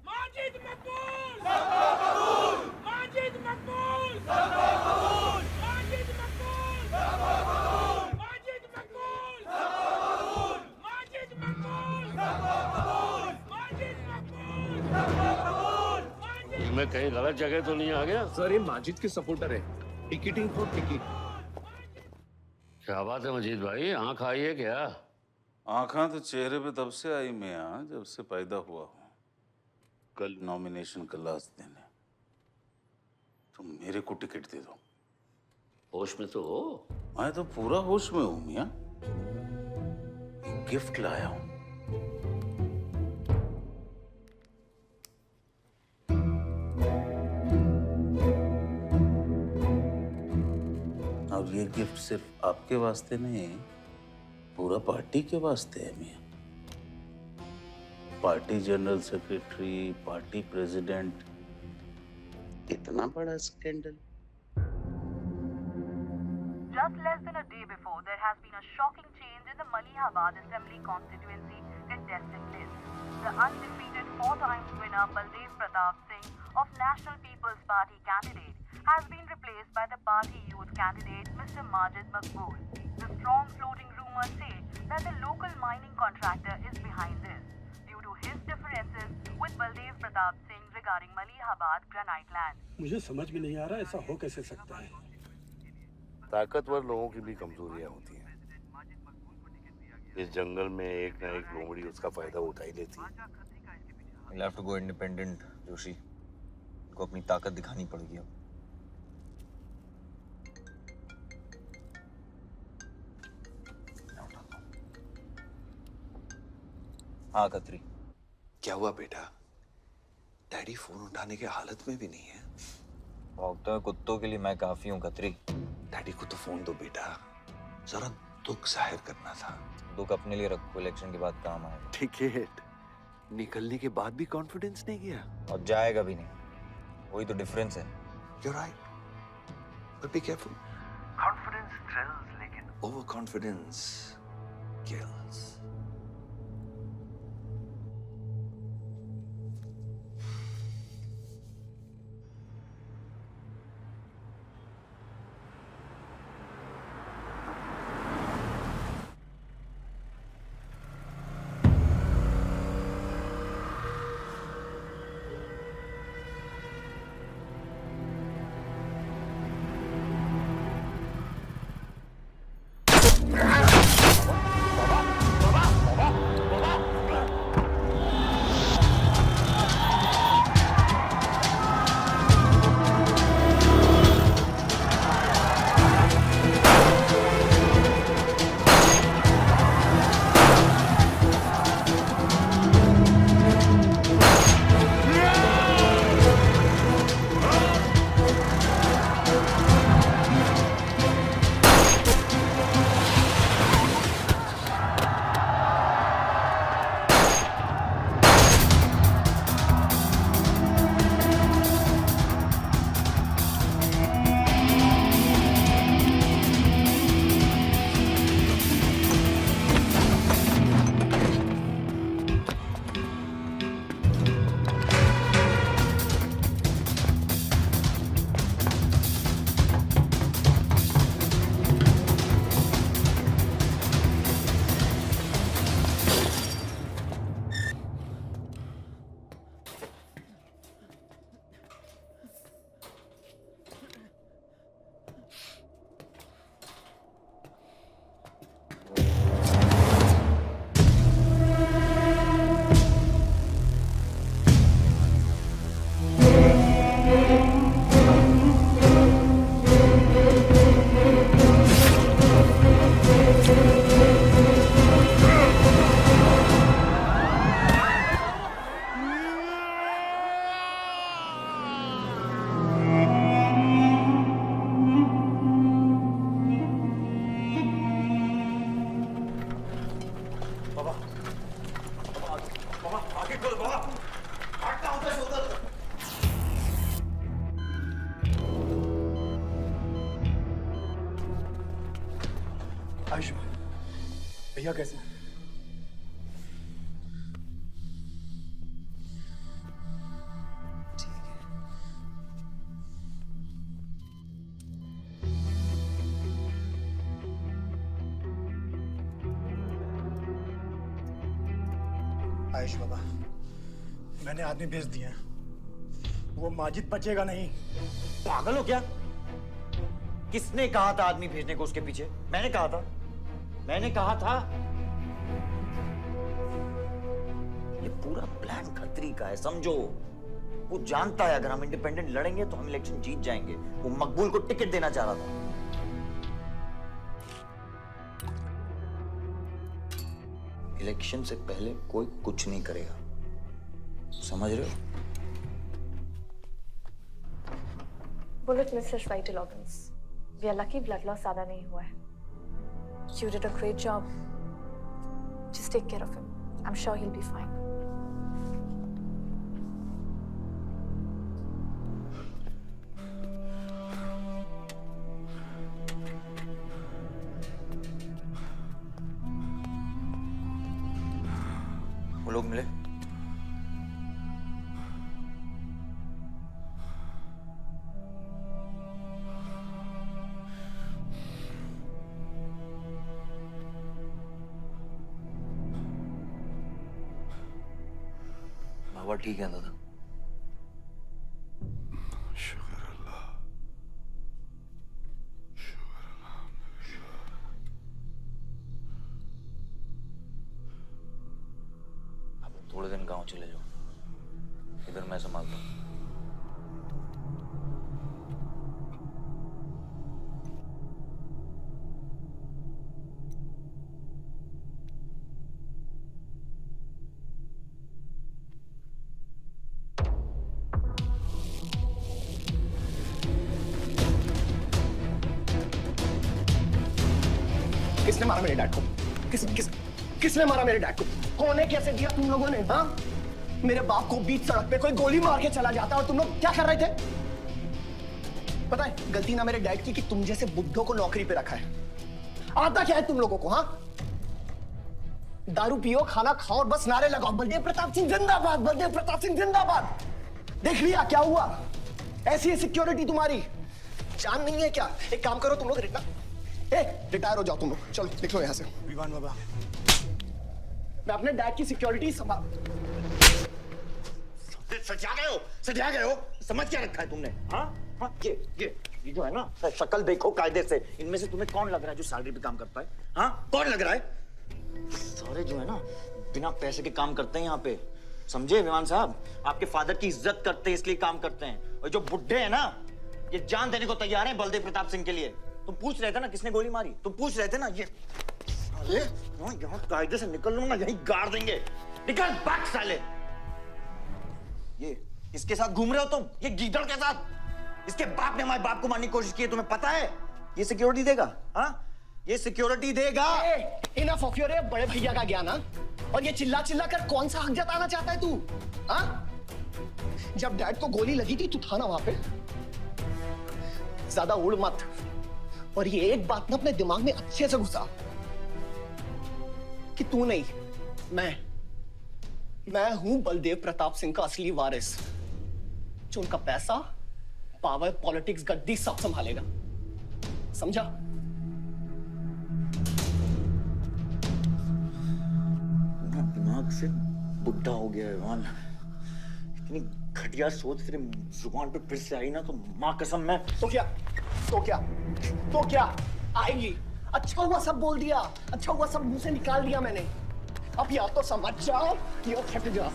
Majid मकबूल! सबका कबूल! माजिद मकबूल! सबका कबूल! माजिद मकबूल! सबका कबूल! माजिद मकबूल! सबका कबूल! माजिद मकबूल! सबका कबूल! माजिद मकबूल! सबका कबूल! मैं कहीं गलत जगह तो नहीं आ गया? सर, ये माजिद के सपोर्टर है। Ticketing for ticket. क्या बात है मजीद भाई, आंख आई है क्या? आंखें तो चेहरे पे तब से आई मियां जब से पैदा हुआ हूँ। कल नॉमिनेशन का लास्ट दिन है, तुम मेरे को टिकट दे दो। होश में तो हो? मैं तो पूरा होश में हूँ मियां। गिफ्ट लाया हूँ। अब ये गिफ्ट सिर्फ आपके वास्ते नहीं, पूरा पार्टी के वास्ते है मियां। Party general secretary, party president, इतना बड़ा scandal. Just less than a day before, there has been a shocking change in the Malihabad Assembly constituency contestant list. The undefeated 4 times winner Baldev Pratap Singh of National People's Party candidate has been replaced by the party youth candidate Mr. Majid Maqbool. The strong floating rumors say that the local mining contractor is behind this due to his differences with Baldev Pratap Singh regarding Malihabad granite land. मुझे समझ में नहीं आ रहा ऐसा हो कैसे सकता है। ताकतवर लोगों की भी कमजोरियां होती हैं। इस जंगल में एक ना एक लोमड़ी उसका फायदा उठा ही लेती है। You'll have to go independent, Joshi. इनको अपनी ताकत दिखानी पड़ेगी अब। हाँ खत्री। क्या हुआ बेटा? डैडी फोन उठाने की हालत में भी नहीं है। भौंकते कुत्तों के लिए मैं काफी हूँ खत्री। डैडी को तो फोन दो बेटा, जरा दुख जाहिर करना था। दुख अपने लिए रखो, इलेक्शन के बाद काम आएगा। टिकट निकलने के बाद भी कॉन्फिडेंस नहीं गया और जाएगा भी नहीं, वही तो डिफरेंस है। You're right, but be careful. Confidence thrills, लेकिन overconfidence kills. भैया कैसे हैं? आयुष बाबा, मैंने आदमी भेज दिए हैं। वो माजिद बचेगा नहीं। पागल हो क्या? किसने कहा था आदमी भेजने को उसके पीछे? मैंने कहा था। ये पूरा प्लान खतरी का है, समझो। वो जानता है अगर हम इंडिपेंडेंट लड़ेंगे तो हम इलेक्शन जीत जाएंगे। वो मकबूल को टिकट देना चाह रहा था। इलेक्शन से पहले कोई कुछ नहीं करेगा, समझ रहे हो? Bullet misses vital organs. We are lucky blood loss ज्यादा नहीं हुआ है। You did a great job. Just take care of him. I am sure he will be fine. वो लोग मिले? बाबा ठीक है दादा? शुक्र अल्लाह, अब थोड़े दिन गांव चले जाओ, इधर मैं संभालता हूँ। किसने मारा मेरे डैड को? किसने मारा मेरे डैड को? कौन है? कैसे किया तुम लोगों ने? हाँ, मेरे बाप को बीच सड़क पे कोई गोली मार के चला जाता और तुम लोग क्या कर रहे थे? पता है गलती ना मेरे डैड की कि तुम जैसे बुड्ढों को नौकरी पे रखा है। आता क्या है तुम लोगों को? हाँ, दारू पियो, खाना खाओ और बस नारे लगाओ, बलदेव प्रताप सिंह जिंदाबाद, बलदेव प्रताप सिंह जिंदाबाद। देख लिया क्या हुआ? ऐसी है सिक्योरिटी तुम्हारी। जान नहीं है क्या? एक काम करो तुम लोग, रिटायर हो जाओ तुम लोग। चलो निकलो यहाँ से। विवान बाबा, मैं अपने डैड की सिक्योरिटी संभाल। सजा गए हो। समझ क्या रखा है तुमने? हाँ हाँ, ये जो है ना, शक्ल देखो कायदे से। इनमें से तुम्हें कौन लग रहा है जो सैलरी पे काम करता है? हाँ, कौन लग रहा है? सारे जो है ना बिना पैसे के काम करते हैं यहाँ पे, समझे विमान साहब? आपके फादर की इज्जत करते हैं इसलिए काम करते हैं। और जो बुड्ढे हैं ना, ये जान देने को तैयार हैं बलदेव प्रताप सिंह के लिए। तुम पूछ रहे थे ना किसने गोली मारी? तुम पूछ रहे थे ना? ये साले यहाँ कायदे से निकल लूंगा, यहीं गाड़ देंगे। निकल भाग साले। ये इसके साथ घूम रहे हो तुम, ये गीदड़ के साथ। इसके बाप ने हमारे बाप को मारने की कोशिश की है, तुम्हें पता है? ये सिक्योरिटी देगा? हाँ, ये सिक्योरिटी देगा। इनफ ऑफ योर बड़े भैया का ज्ञान। और ये चिल्ला चिल्ला कर कौन सा हक जताना चाहता है तू? हाँ, जब डैड को गोली लगी थी तू था ना वहां पे? ज्यादा उड़ मत। और ये एक बात ना अपने दिमाग में अच्छे से घुसा कि तू नहीं, मैं हूं बलदेव प्रताप सिंह का असली वारिस, जो उनका पैसा, पावर, पॉलिटिक्स, गद्दी सब संभालेगा। समझा? दिमाग से बुढ़ा हो गया है मान। इतनी घटिया सोच तेरे जुबान पे फिर से आई ना तो माँ कसम मैं तो क्या आएगी? अच्छा हुआ सब बोल दिया, अच्छा हुआ सब मुंह से निकाल दिया मैंने। अब या तो समझ जाओ या फट जाओ।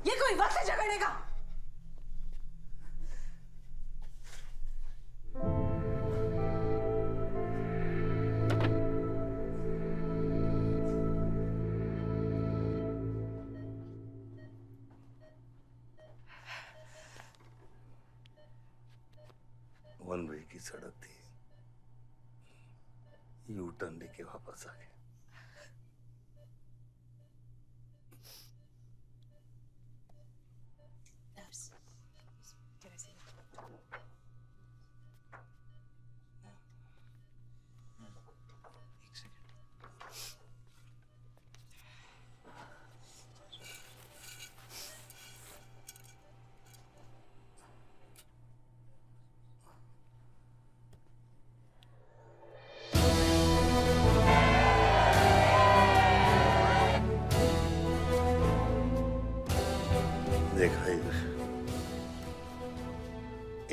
ये कोई वक्त है झगड़ने का? वन वे की सड़क थी, यू टर्न लेके वापस आ गए। देखा आयुष,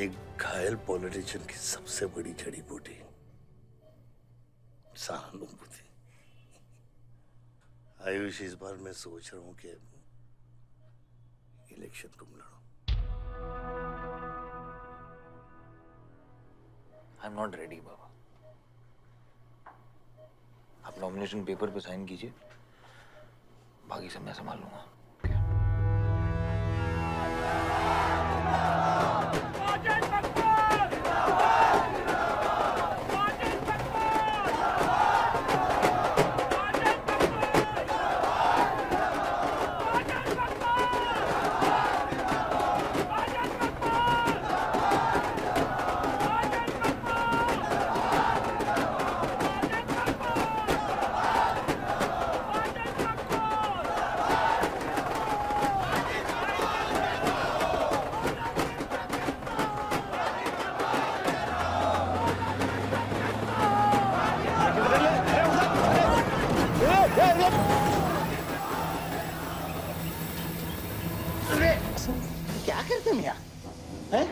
एक घायल पॉलिटिशियन की सबसे बड़ी जड़ी बूटी सहानुभूति। आयुष, इस बार मैं सोच रहा हूं कि इलेक्शन तुम लड़ो। आई एम नॉट रेडी बाबा। आप नॉमिनेशन पेपर पे साइन कीजिए, बाकी सब मैं संभाल लूंगा। क्या करते मियां? हैं?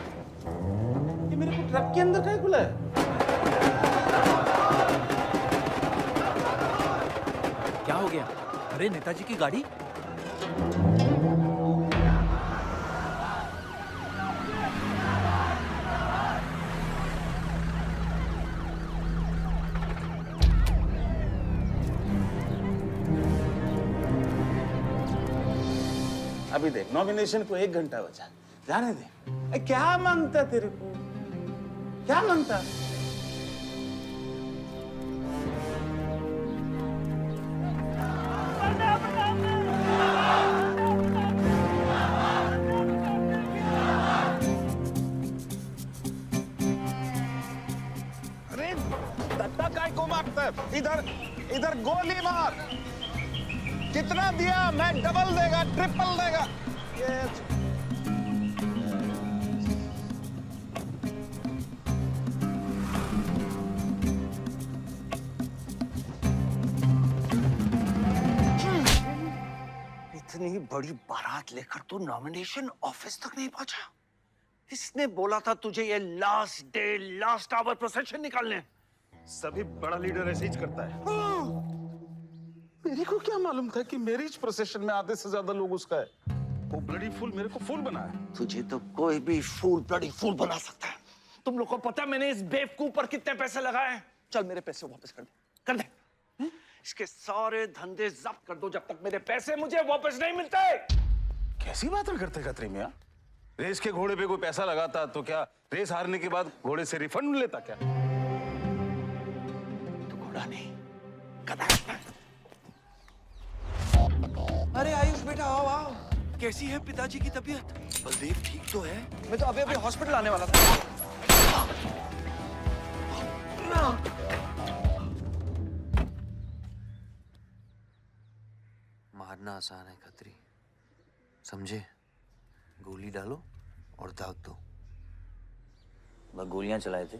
ये मेरे को ट्रक के अंदर कहीं खुला है? क्या हो गया? अरे नेताजी की गाड़ी। अभी देख, नॉमिनेशन को 1 घंटा बचा, जाने दे। क्या मांगता तेरे को? क्या मांगता? अरे दत्ता काय को मारता है? इधर इधर गोली मार। कितना दिया? मैं डबल देगा, ट्रिपल देगा। इतनी बड़ी बारात लेकर तू नॉमिनेशन ऑफिस तक नहीं पहुंचा? इसने बोला था तुझे ये last day last hour procession निकालने। सभी बड़ा लीडर ऐसे ही करता है। मेरे को क्या मालूम था कि मैरिज प्रोसेशन में आधे से ज्यादा लोग उसका है। वो ब्लडी फूल मेरे को फूल बना है। तुझे तो कोई भी फूल ब्लडी फूल बना सकता है। तुम लोग को पता है मैंने इस बेवकूफ पर कितने पैसे लगाए? चल मेरे पैसे वापस कर दे, कर दे। इसके सारे धंधे जब्त कर दो जब तक मेरे पैसे मुझे वापस नहीं मिलते। कैसी बातें करते खतरे मियां? रेस के घोड़े पे कोई पैसा लगाता तो क्या रेस हारने के बाद घोड़े से रिफंड लेता क्या? तो घोड़ा नहीं, गधा। अरे आयुष बेटा, आओ आओ। कैसी है पिताजी की तबीयत? बलदेव ठीक तो है? मैं तो अभी हॉस्पिटल आने वाला था। मारना आसान है खत्री, समझे? गोली डालो और दाग दो। बस गोलियां चलाए थे,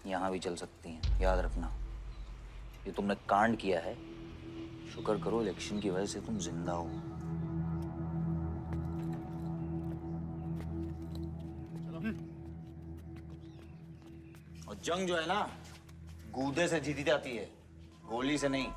यहाँ भी चल सकती हैं, याद रखना। ये तुमने कांड किया है, शुक्र करो इलेक्शन की वजह से तुम जिंदा हो। और जंग जो है ना, गूदे से जीती जाती है, गोली से नहीं।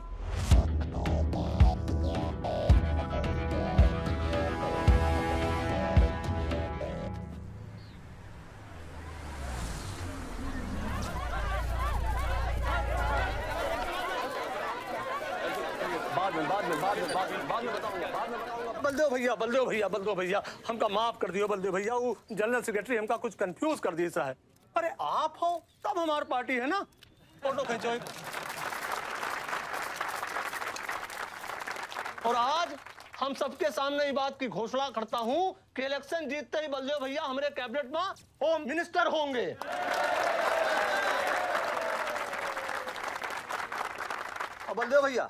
बलदेव भैया हमका माफ कर दियो। बलदेव भैया, वो जनरल सेक्रेटरी हमका कुछ कंफ्यूज कर दिया है। अरे आप हो तब हमारी पार्टी है ना। फोटो खींचो एक। और आज हम सबके सामने ये बात की घोषणा करता हूं कि इलेक्शन जीतते ही बलदेव भैया हमारे कैबिनेट में होम मिनिस्टर होंगे। और बलदेव भैया,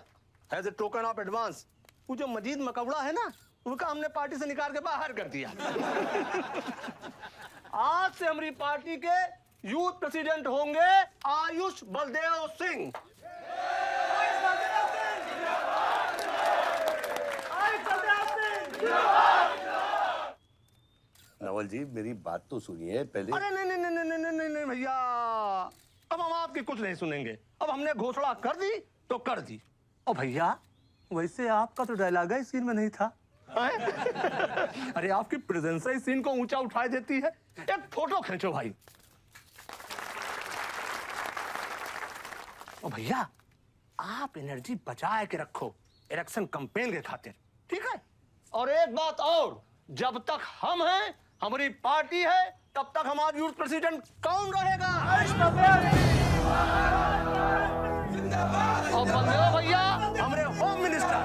as a token of advance, वो जो मजीद मकबड़ा है ना, उनका हमने पार्टी से निकाल के बाहर कर दिया। आज से हमारी पार्टी के यूथ प्रेसिडेंट होंगे आयुष बलदेव सिंह। रावल जी, मेरी बात तो सुनिए पहले। अरे नहीं नहीं नहीं नहीं नहीं नहीं भैया, अब हम आपकी कुछ नहीं सुनेंगे। अब हमने घोषणा कर दी तो कर दी। ओ भैया, वैसे आपका तो डायलॉग इस सीन में नहीं था। अरे आपकी प्रेजेंस इस सीन को ऊंचा उठा देती है। एक फोटो खींचो भाई। ओ भैया, आप एनर्जी बचा के रखो इलेक्शन कैंपेन के खातिर, ठीक है? और एक बात और, जब तक हम हैं, हमारी पार्टी है, तब तक हमारा यूथ प्रेसिडेंट कौन रहेगा? और बंदे हो भैया हमारे home minister.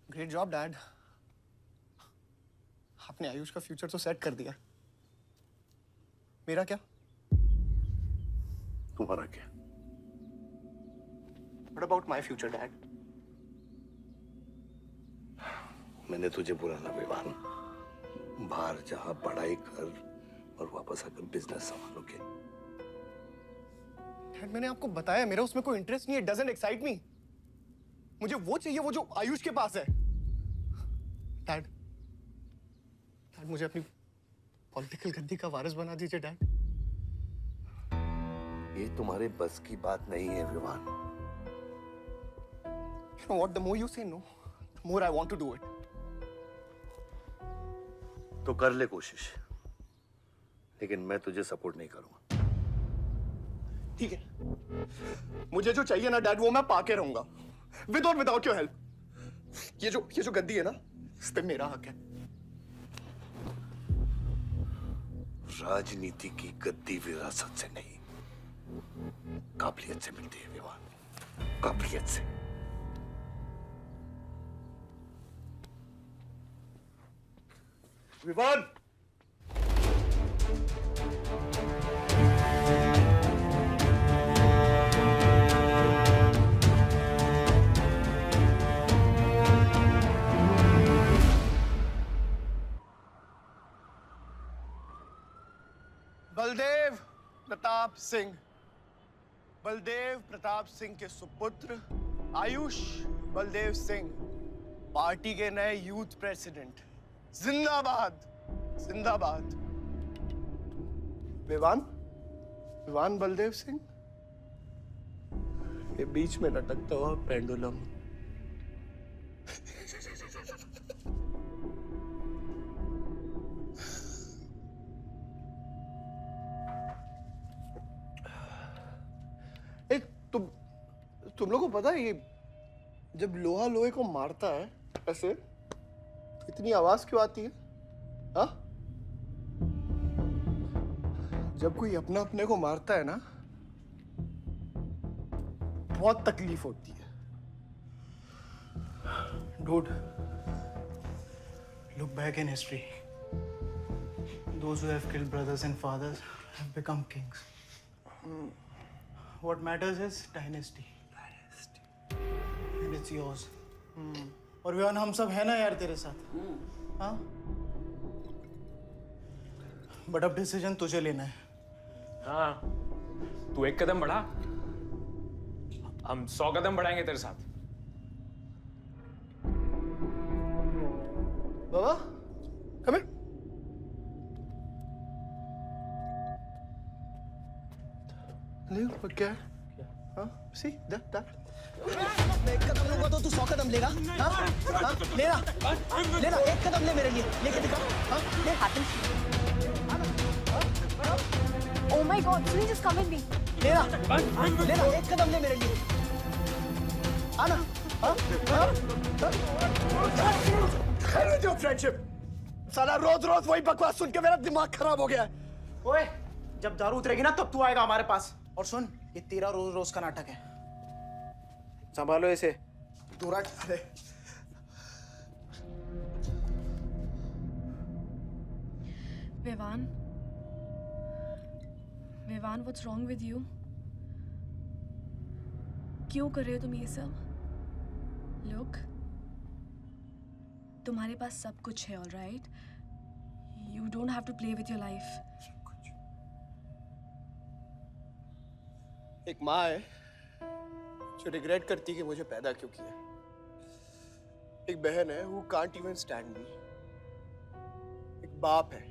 Great job dad, आपने आयुष का फ्यूचर तो सेट कर दिया। मेरा क्या? तुम्हारा क्या? What about my future, Dad? मैंने तुझे बुलाना विवान, बाहर जहां पढ़ाई कर और वापस आकर बिजनेस संभालोगे। डैड, मैंने आपको बताया मेरा उसमें कोई इंटरेस्ट नहीं है। Doesn't excite me. मुझे वो चाहिए वो जो आयुष के पास है। डैड, मुझे अपनी पॉलिटिकल गद्दी का वारिस बना दीजिए डैड। ये तुम्हारे बस की बात नहीं है Vivaan. You know what? The more you say no, the more I want to do it. तो कर ले कोशिश, लेकिन मैं तुझे सपोर्ट नहीं करूंगा। ठीक है, मुझे जो चाहिए ना डैड, वो मैं पाके रहूंगा, विद और विदाउट योर हेल्प। ये जो गद्दी है ना, इस पे मेरा हक है। राजनीति की गद्दी विरासत से नहीं, काबिलियत से मिलती है विवान, काबिलियत से। विवान, बलदेव प्रताप सिंह, बलदेव प्रताप सिंह के सुपुत्र आयुष बलदेव सिंह, पार्टी के नए यूथ प्रेसिडेंट। जिंदाबाद, जिंदाबाद। विवान बलदेव सिंह, ये बीच में लटकता हुआ पेंडुलम। तुम लोगों को पता है, ये जब लोहा लोहे को मारता है ऐसे, तो इतनी आवाज क्यों आती है? हाँ? जब कोई अपना अपने को मारता है ना, बहुत तकलीफ होती है। Dude, look back in history. Those who have killed brothers and fathers have become kings. What matters is dynasty. And it's yours. और विवान, हम सब है ना यार तेरे साथ, हाँ? बट अब डिसीजन तुझे लेना है। हाँ, तू एक कदम बढ़ा, हम 100 कदम बढ़ाएंगे तेरे साथ। बाबा, come here. क्या? हाँ? See that? मैं एक कदम लूंगा तो तू 100 कदम लेगा? हाँ? हाँ? लेना, एक कदम ले मेरे लिए, लेके दिखा। हाँ? ले हाथ Oh my God, please just come in me. लेना, एक कदम ले मेरे लिए। आना, हाँ? जो फ्रेंडशिप, साला रोज वही बकवास सुन के मेरा दिमाग खराब हो गया है। ओए, जब दारू उतरेगी ना तब तू आएगा हमारे पास। और सुन, ये तेरा रोज का नाटक है, संभालो इसे। दूरा अरे Vivaan, Vivaan, what's wrong with you? क्यों कर रहे हो तुम ये सब? Look, तुम्हारे पास सब कुछ है, all right? You don't have to play with your life. एक माँ है जो रिग्रेट करती है कि मुझे पैदा क्यों किया। एक बहन है who can't even stand me. एक बाप है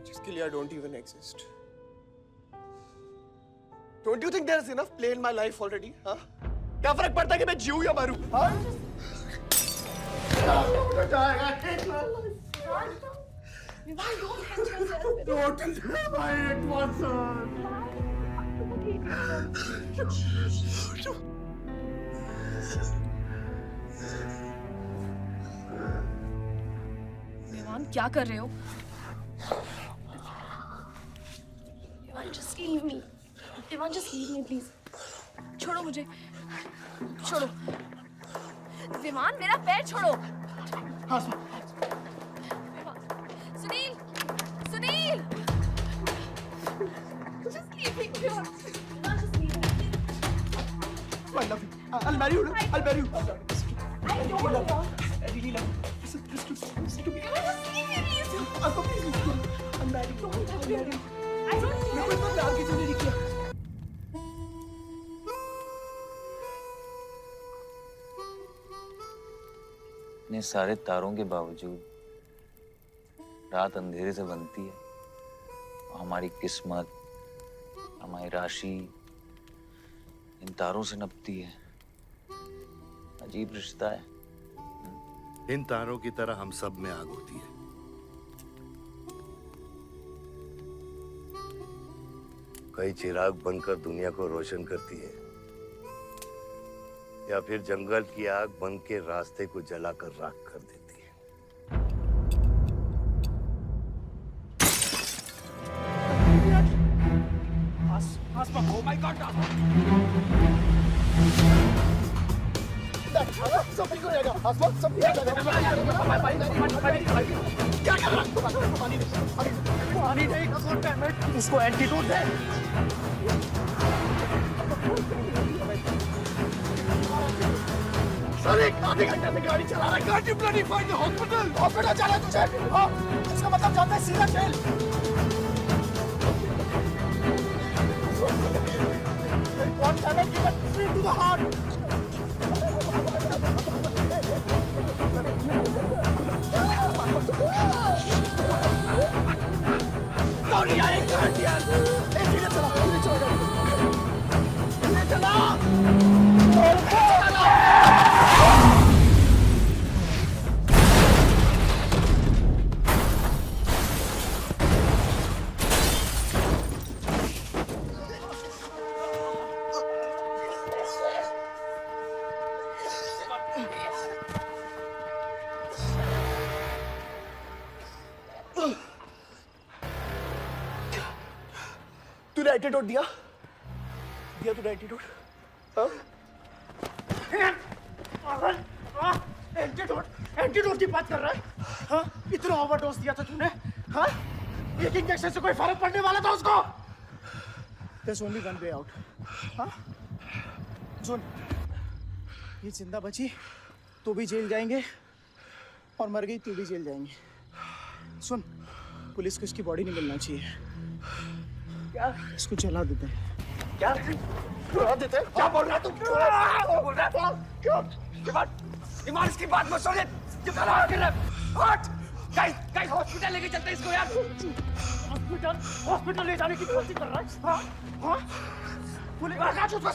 जिसके लिए I don't even exist. Don't you think there is enough play in my life already? हाँ? क्या फर्क पड़ता है कि मैं जीऊँ या मरूँ? हाँ? Don't my Watson. विवान, क्या कर रहे हो? Vivaan, just leave me. Vivaan, just leave me, please. छोड़ो मुझे, छोड़ो। विवान, मेरा पैर छोड़ो। Sunil, Sunil, just leave me, Vivaan, just leave me. I love you. I'll marry you. I'll marry you. I don't love you. I really love you. Listen to me. Just leave me, please. Please listen. I'll marry you. Don't touch me. I don't मेरे को इतना प्यार किसी ने नहीं किया। इतने सारे तारों के बावजूद रात अंधेरे से बनती है। हमारी किस्मत, हमारी राशि इन तारों से नपती है। अजीब रिश्ता है। इन तारों की तरह हम सब में आग होती है। कई चिराग बनकर दुनिया को रोशन करती है, या फिर जंगल की आग बन के रास्ते को जलाकर राख कर देती है। Oh my God! सब ठीक हो जाएगा। आसमान सब ठीक हो जाएगा। क्या कर रहा है? पानी नहीं, इसको एंटीडोट दे। सर, एक आधे घंटे से गाड़ी चला रहा है। Can't you bloody find the hospital? Hospital जाना है तुझे? हाँ, इसका मतलब जाता है सीधा jail. One damage given straight to the heart. Sorry, I can't hear. धीरे चला, धीरे चला, धीरे चला। तूने एंटीडोट दिया तूने एंटीडोट? एंटीडोट की बात कर रहा है? हाँ, इतना ओवरडोज दिया था तूने? हाँ, एक इंजेक्शन से कोई फर्क पड़ने वाला था उसको? There's only one way out. हाँ, सुन, ये जिंदा बची तो भी जेल जाएंगे और मर गई तो भी जेल जाएंगे। सुन, पुलिस को इसकी बॉडी नहीं मिलना चाहिए। क्या? इसको जला देते हैं। क्या? जला देते हैं? क्या बोल रहा है तू? क्या बोल रहा है? क्यों? ईमान, इसकी बात मत सुन। जला कर रहा है। हट! गाइस, हॉस्पिटल लेके चलते हैं इसको यार। हॉस्पिटल ले जाने की कोशिश कर रहा है? हाँ? हाँ? पुलिस का उसको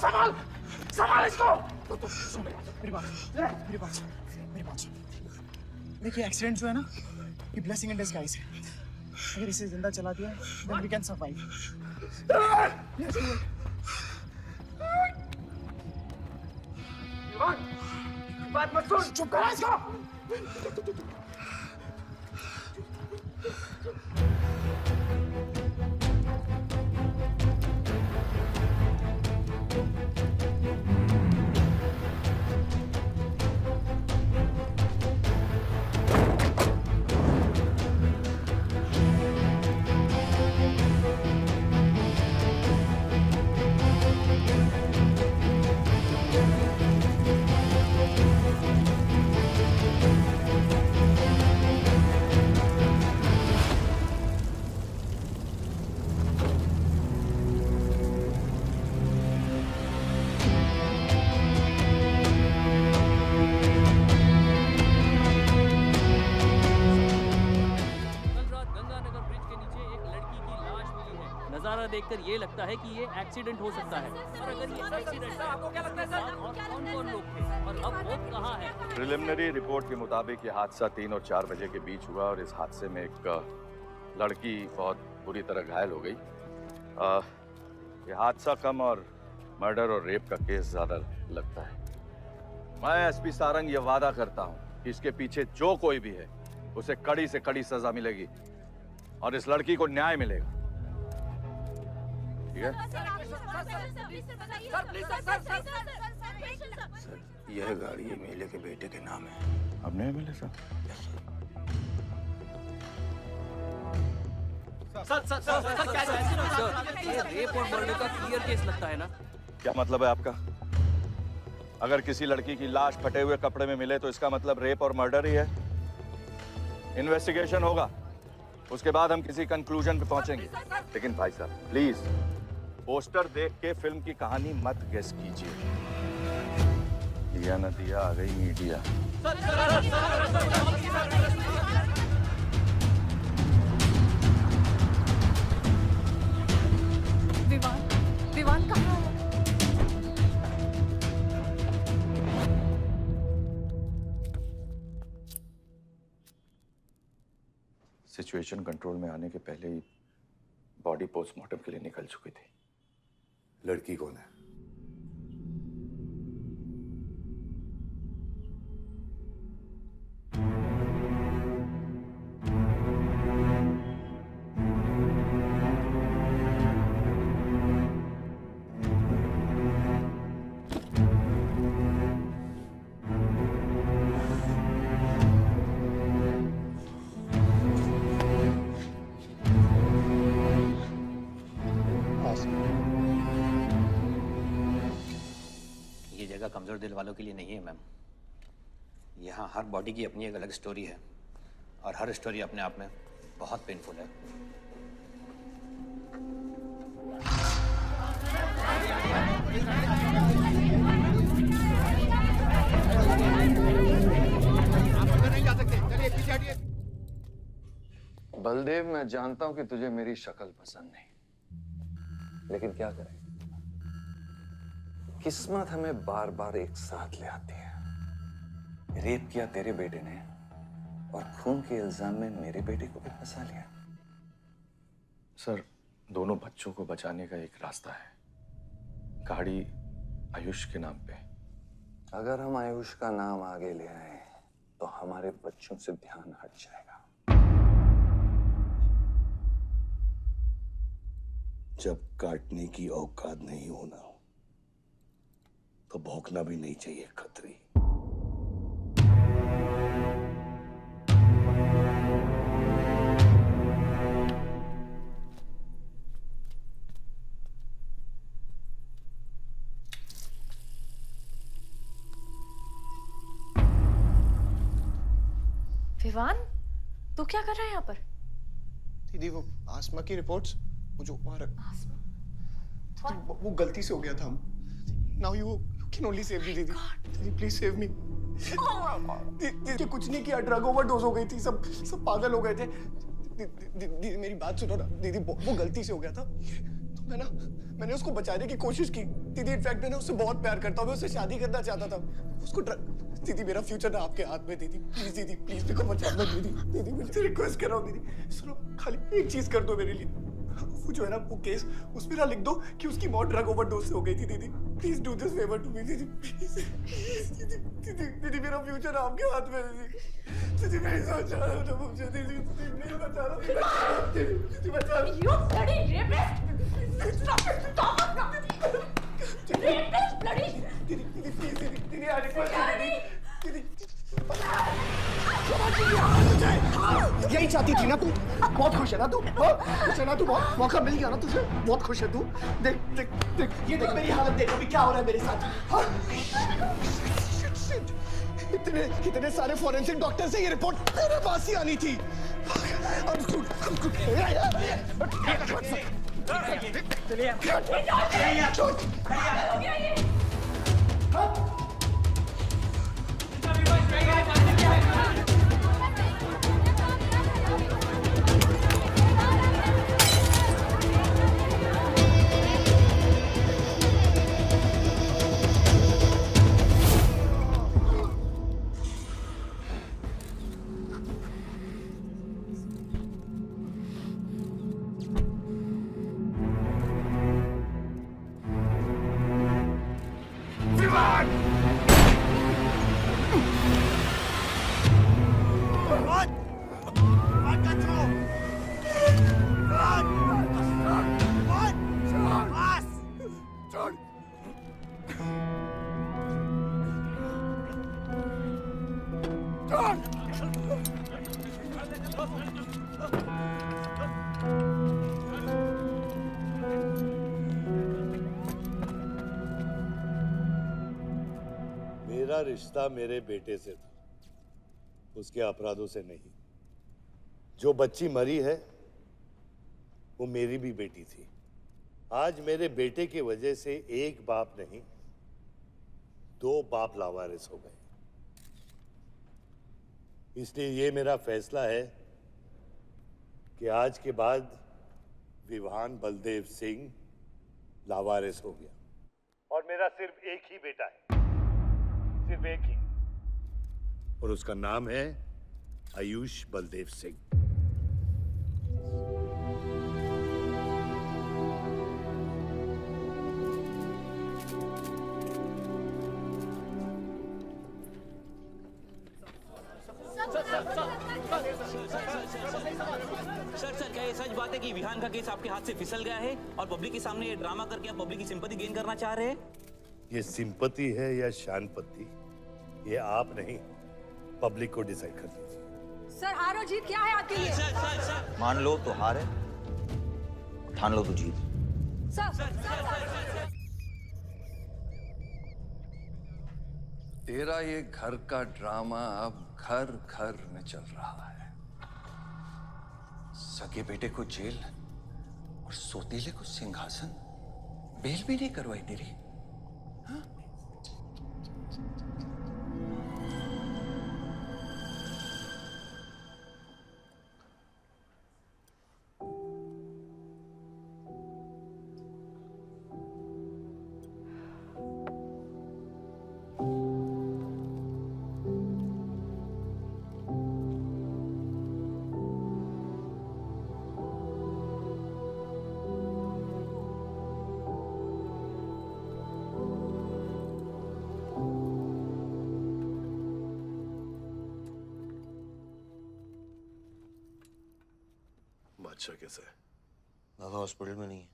संभाल इसको। तो सुन मेरी बात। देखिए, एक्सीडेंट जो है ना, ये ब्लेसिंग इन डिस्गाइज है। अगर इसे जिंदा चला दिया, then we can survive. बात मत सुन। चुप करा इसको। नजारा देखकर ये लगता है कि ये एक्सीडेंट हो सकता है। और अगर ये एक्सीडेंट है, आपको क्या लगता है सर? और कौन-कौन लोग थे और अब वो कहाँ है? प्रिलिमिनरी रिपोर्ट के मुताबिक ये हादसा 3 और 4 बजे के बीच हुआ और इस हादसे में एक लड़की बहुत बुरी तरह घायल हो गई। ये हादसा कम और मर्डर और रेप का केस ज्यादा लगता है। मैं एसपी सारंग ये वादा करता हूँ कि इसके पीछे जो कोई भी है उसे कड़ी से कड़ी सजा मिलेगी और इस लड़की को न्याय मिलेगा। ठीक है? सर, यह गाड़ी एमएलए के बेटे के नाम है। अब नहीं मिले सर? सर क्या ये रेप और मर्डर का क्लियर केस लगता है ना? क्या मतलब है आपका? अगर किसी लड़की की लाश फटे हुए कपड़े में मिले तो इसका मतलब रेप और मर्डर ही है। इन्वेस्टिगेशन होगा, उसके बाद हम किसी कंक्लूजन पे पहुंचेंगे। लेकिन भाई साहब प्लीज पोस्टर देख के फिल्म की कहानी मत गेस कीजिए। दिया न दिया आ गई मीडिया। विवान कहाँ है? सिचुएशन कंट्रोल में आने के पहले ही बॉडी पोस्टमार्टम के लिए निकल चुकी थी। लड़की कौन है? कमजोर दिल वालों के लिए नहीं है मैम। यहाँ हर बॉडी की अपनी एक अलग स्टोरी है और हर स्टोरी अपने आप में बहुत पेनफुल है। बलदेव, मैं जानता हूं कि तुझे मेरी शक्ल पसंद नहीं, लेकिन क्या करें, किस्मत हमें बार बार एक साथ ले आती है। रेप किया तेरे बेटे ने और खून के इल्जाम में मेरे बेटे को भी फंसा लिया। सर, दोनों बच्चों को बचाने का एक रास्ता है, गाड़ी आयुष के नाम पे। अगर हम आयुष का नाम आगे ले आए तो हमारे बच्चों से ध्यान हट जाएगा। जब काटने की औकात नहीं होना तो भौंकना भी नहीं चाहिए खतरी। विवान, तू क्या कर रहा है यहाँ पर? दीदी, वो आसमा की रिपोर्ट्स, वो जो वो गलती से हो गया था। Now you can only save me, दीदी। दीदी प्लीज सेव मी। दीदी कुछ नहीं किया, ड्रग ओवरडोज हो गई थी, सब पागल हो गए थे। दीदी मेरी बात सुनो ना, दीदी वो गलती से हो गया था। तो मैंने उसको बचाने की कोशिश की। दीदी इनफैक्ट मैंने उससे बहुत प्यार करता हूँ, मैं उससे शादी करना चाहता था। उसको दीदी मेरा फ्यूचर ना आपके हाथ में। दीदी प्लीज मेरे को बचा लो। दीदी मुझे रिक्वेस्ट कर रहा हूँ। दीदी सुनो, खाली एक चीज कर दो मेरे लिए। वो जो है ना वो केस, उसमें ना लिख दो कि उसकी मौत ड्रग ओवरडोज से हो गई थी। दीदी please do this favour to me. दीदी दीदी मेरा फ्यूचर आपके हाथ में। दीदी मेरी सोच रहा हूँ ना मुझे। दीदी प्लीज बचा लो। दीदी बचा लो। You bloody rapist! Stop it! Stop it! Rapist, bloody! दीदी प्लीज दीदी I request you, दीदी यही चाहती थी ना तू? बहुत खुश है ना तू? खुश है ना तू? बहुत मौका मिल गया ना तुझे? बहुत खुश है तू? देख देख देख, ये देख मेरी हालत, देख अभी क्या हो रहा है मेरे साथ। इतने सारे फॉरेंसिक डॉक्टर से ये रिपोर्ट तेरे पास ही आनी थी। मेरा रिश्ता मेरे बेटे से था, उसके अपराधों से नहीं। जो बच्ची मरी है वो मेरी भी बेटी थी। आज मेरे बेटे की वजह से एक बाप नहीं, 2 बाप लावारिस हो गए। इसलिए ये मेरा फैसला है कि आज के बाद विवान बलदेव सिंह लावारिस हो गया और मेरा सिर्फ एक ही बेटा है, सिर्फ एक ही, और उसका नाम है आयुष बलदेव सिंह। सर क्या ये सच बात है कि विहान का केस आपके हाथ से फिसल गया है और पब्लिक के सामने ये ड्रामा करके आप पब्लिक की सिंपैथी गेन करना चाह रहे हैं? ये सिंपैथी है या शानपत्ती, ये आप नहीं, पब्लिक को डिसाइड कर दीजिए। सर हार और जीत क्या है आपके लिए? मान लो तो हार है, ठान लो तो जीत। तेरा ये घर का ड्रामा अब घर घर में चल रहा है। सगे बेटे को जेल और सोतीले को सिंहासन, बेल भी नहीं करवाई तेरी। हाँ? बादशाह कैसा है? बाबा हॉस्पिटल में नहीं है,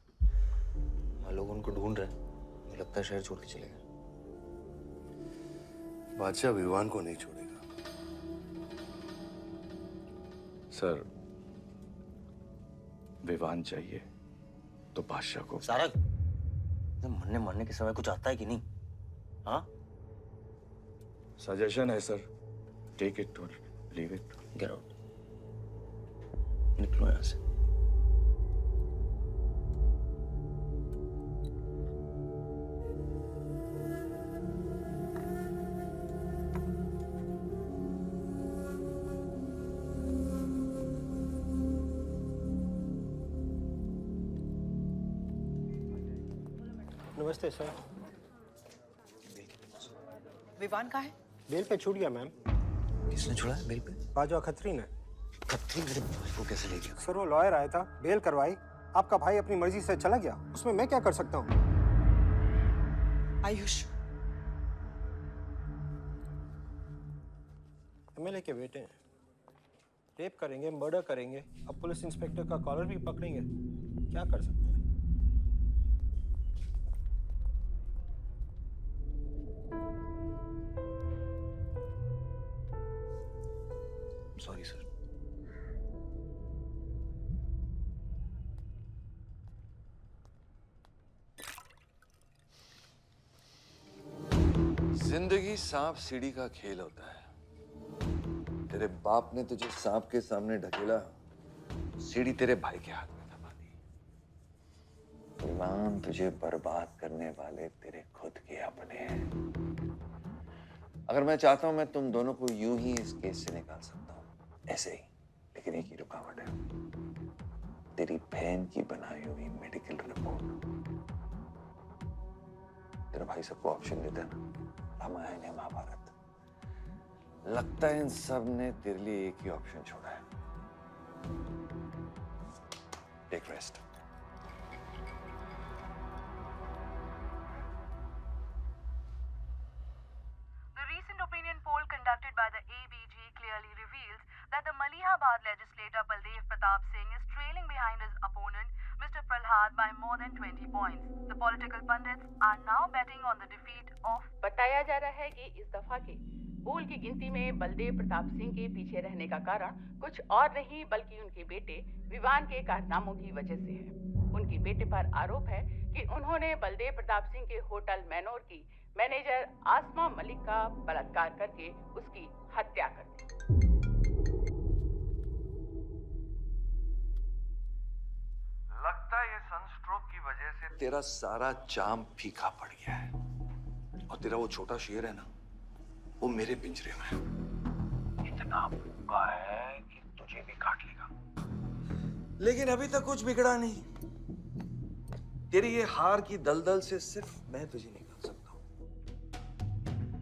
वहाँ लोग उनको ढूंढ रहे हैं। मुझे लगता है शहर छोड़ के चले गए। बादशाह विवान को नहीं छोड़ेगा। सर, विवान चाहिए तो बादशाह को। सारंग, मरने के समय कुछ आता है कि नहीं? हाँ? सजेशन है सर, टेक इट और लीव इट। गेट आउट, निकलो यहाँ से। नमस्ते सर। विवान कहाँ है? बेल पे छूट गया मैम। किसने छुड़ा है बेल पे? बाजवा खत्री ने। खत्री मेरे भाई को कैसे ले गया? सर वो लॉयर आया था, बेल करवाई, आपका भाई अपनी मर्जी से चला गया, उसमें मैं क्या कर सकता हूँ? आयुष, एमएलए के बेटे हैं, रेप करेंगे, मर्डर करेंगे, अब पुलिस इंस्पेक्टर का कॉलर भी पकड़ेंगे, क्या कर सकते हैं? Sorry sir. जिंदगी सांप सीढ़ी का खेल होता है। तेरे बाप ने तुझे सांप के सामने ढकेला, सीढ़ी तेरे भाई के हाथ में दबा दी। विवान, तुझे बर्बाद करने वाले तेरे खुद के अपने हैं। अगर मैं चाहता हूं मैं तुम दोनों को यूं ही इस केस से निकाल सकता हूं, ऐसे ही, लेकिन एक ही रुकावट है, तेरी बहन की बनाई हुई मेडिकल रिपोर्ट। तेरा भाई सबको ऑप्शन देता है ना, रामायण या महाभारत। लगता है इन सब ने तेरे लिए एक ही ऑप्शन छोड़ा है, take rest. The recent opinion poll conducted by the ABG clearly reveals that the Malihabad legislator Baldev Pratap Singh is trailing behind his opponent, Mr. Prahlad, by more than 20 points. The political pundits are now betting on the defeat of. बताया जा रहा है कि इस दफा के पोल की गिनती में बलदेव प्रताप सिंह के पीछे रहने का कारण कुछ और नहीं बल्कि उनके बेटे विवान के कारनामों की वजह से है। उनके बेटे पर आरोप है कि उन्होंने बलदेव प्रताप सिंह के होटल मैनोर की मैनेजर आसमा मलिक का बलात्कार करके उसकी हत्या कर दी। लगता है ये सनस्ट्रोक की वजह से तेरा सारा चाम फीका पड़ गया है और तेरा वो छोटा शेर है ना, वो मेरे पिंजरे में है। इतना भूखा है कि तुझे भी काट लेगा। लेकिन अभी तक कुछ बिगड़ा नहीं। तेरी ये हार की दलदल से सिर्फ मैं तुझे निकाल सकता हूँ।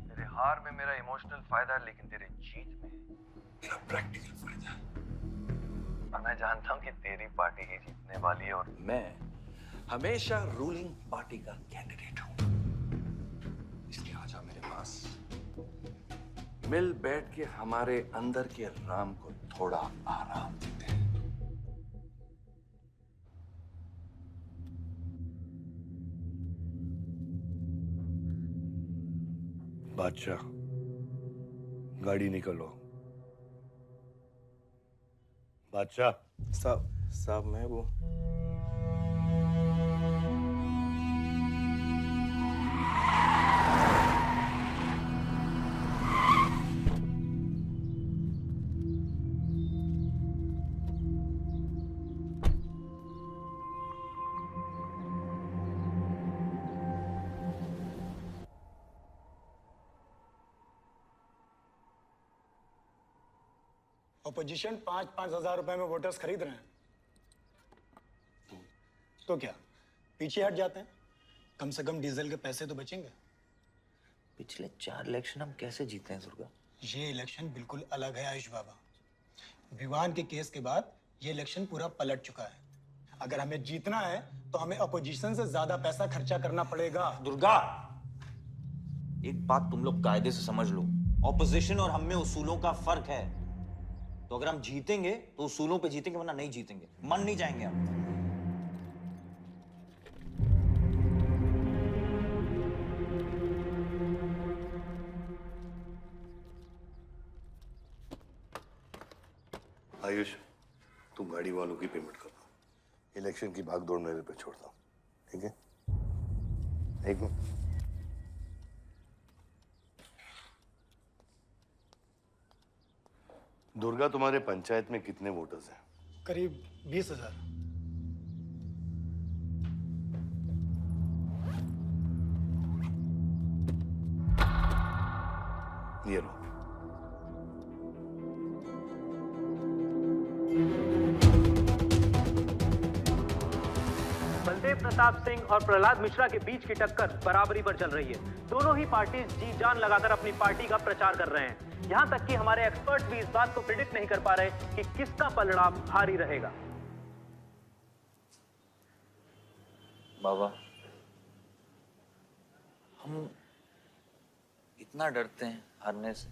तेरे हार में मेरा इमोशनल फायदा है, लेकिन तेरे जीत में मेरा प्रैक्टिकल फायदा है। और मैं जानता हूँ कि तेरी पार्टी ही जीतने वाली है और मैं हमेशा रूलिंग पार्टी का कैंडिडेट हूँ। इसलिए आजा मेरे पास, मिल बैठ के हमारे अंदर के राम को थोड़ा आराम देते हैं। बादशाह, गाड़ी निकलो। बादशाह साहब मैं वो अपोजिशन 5-5 हजार रुपए में वोटर्स खरीद रहे हैं, तो क्या पीछे हट जाते हैं? कम से कम डीजल के पैसे तो बचेंगे। पिछले 4 इलेक्शन हम कैसे जीते हैं दुर्गा? ये इलेक्शन बिल्कुल अलग है आयुष बाबा। विवान के केस के बाद ये इलेक्शन पूरा पलट चुका है। अगर हमें जीतना है तो हमें अपोजिशन से ज्यादा पैसा खर्चा करना पड़ेगा। दुर्गा, एक बात तुम लोग कायदे से समझ लो, ऑपोजिशन और हम में उसूलों का फर्क है। तो अगर हम जीतेंगे तो उसूलों पे जीतेंगे, वरना नहीं जीतेंगे, मन नहीं जाएंगे हम। आयुष, तुम गाड़ी वालों की पेमेंट कर दो। इलेक्शन की भागदौड़ मेरे पे छोड़ दो, ठीक है? एक मिनट। दुर्गा, तुम्हारे पंचायत में कितने वोटर्स हैं? करीब 20,000। ये लो। बलदेव प्रताप सिंह और प्रहलाद मिश्रा के बीच की टक्कर बराबरी पर चल रही है। दोनों ही पार्टी जी जान लगाकर अपनी पार्टी का प्रचार कर रहे हैं। यहां तक कि हमारे एक्सपर्ट भी इस बात को प्रिडिक्ट नहीं कर पा रहे कि किसका पलड़ा भारी रहेगा। बाबा, हम इतना डरते हैं हारने से।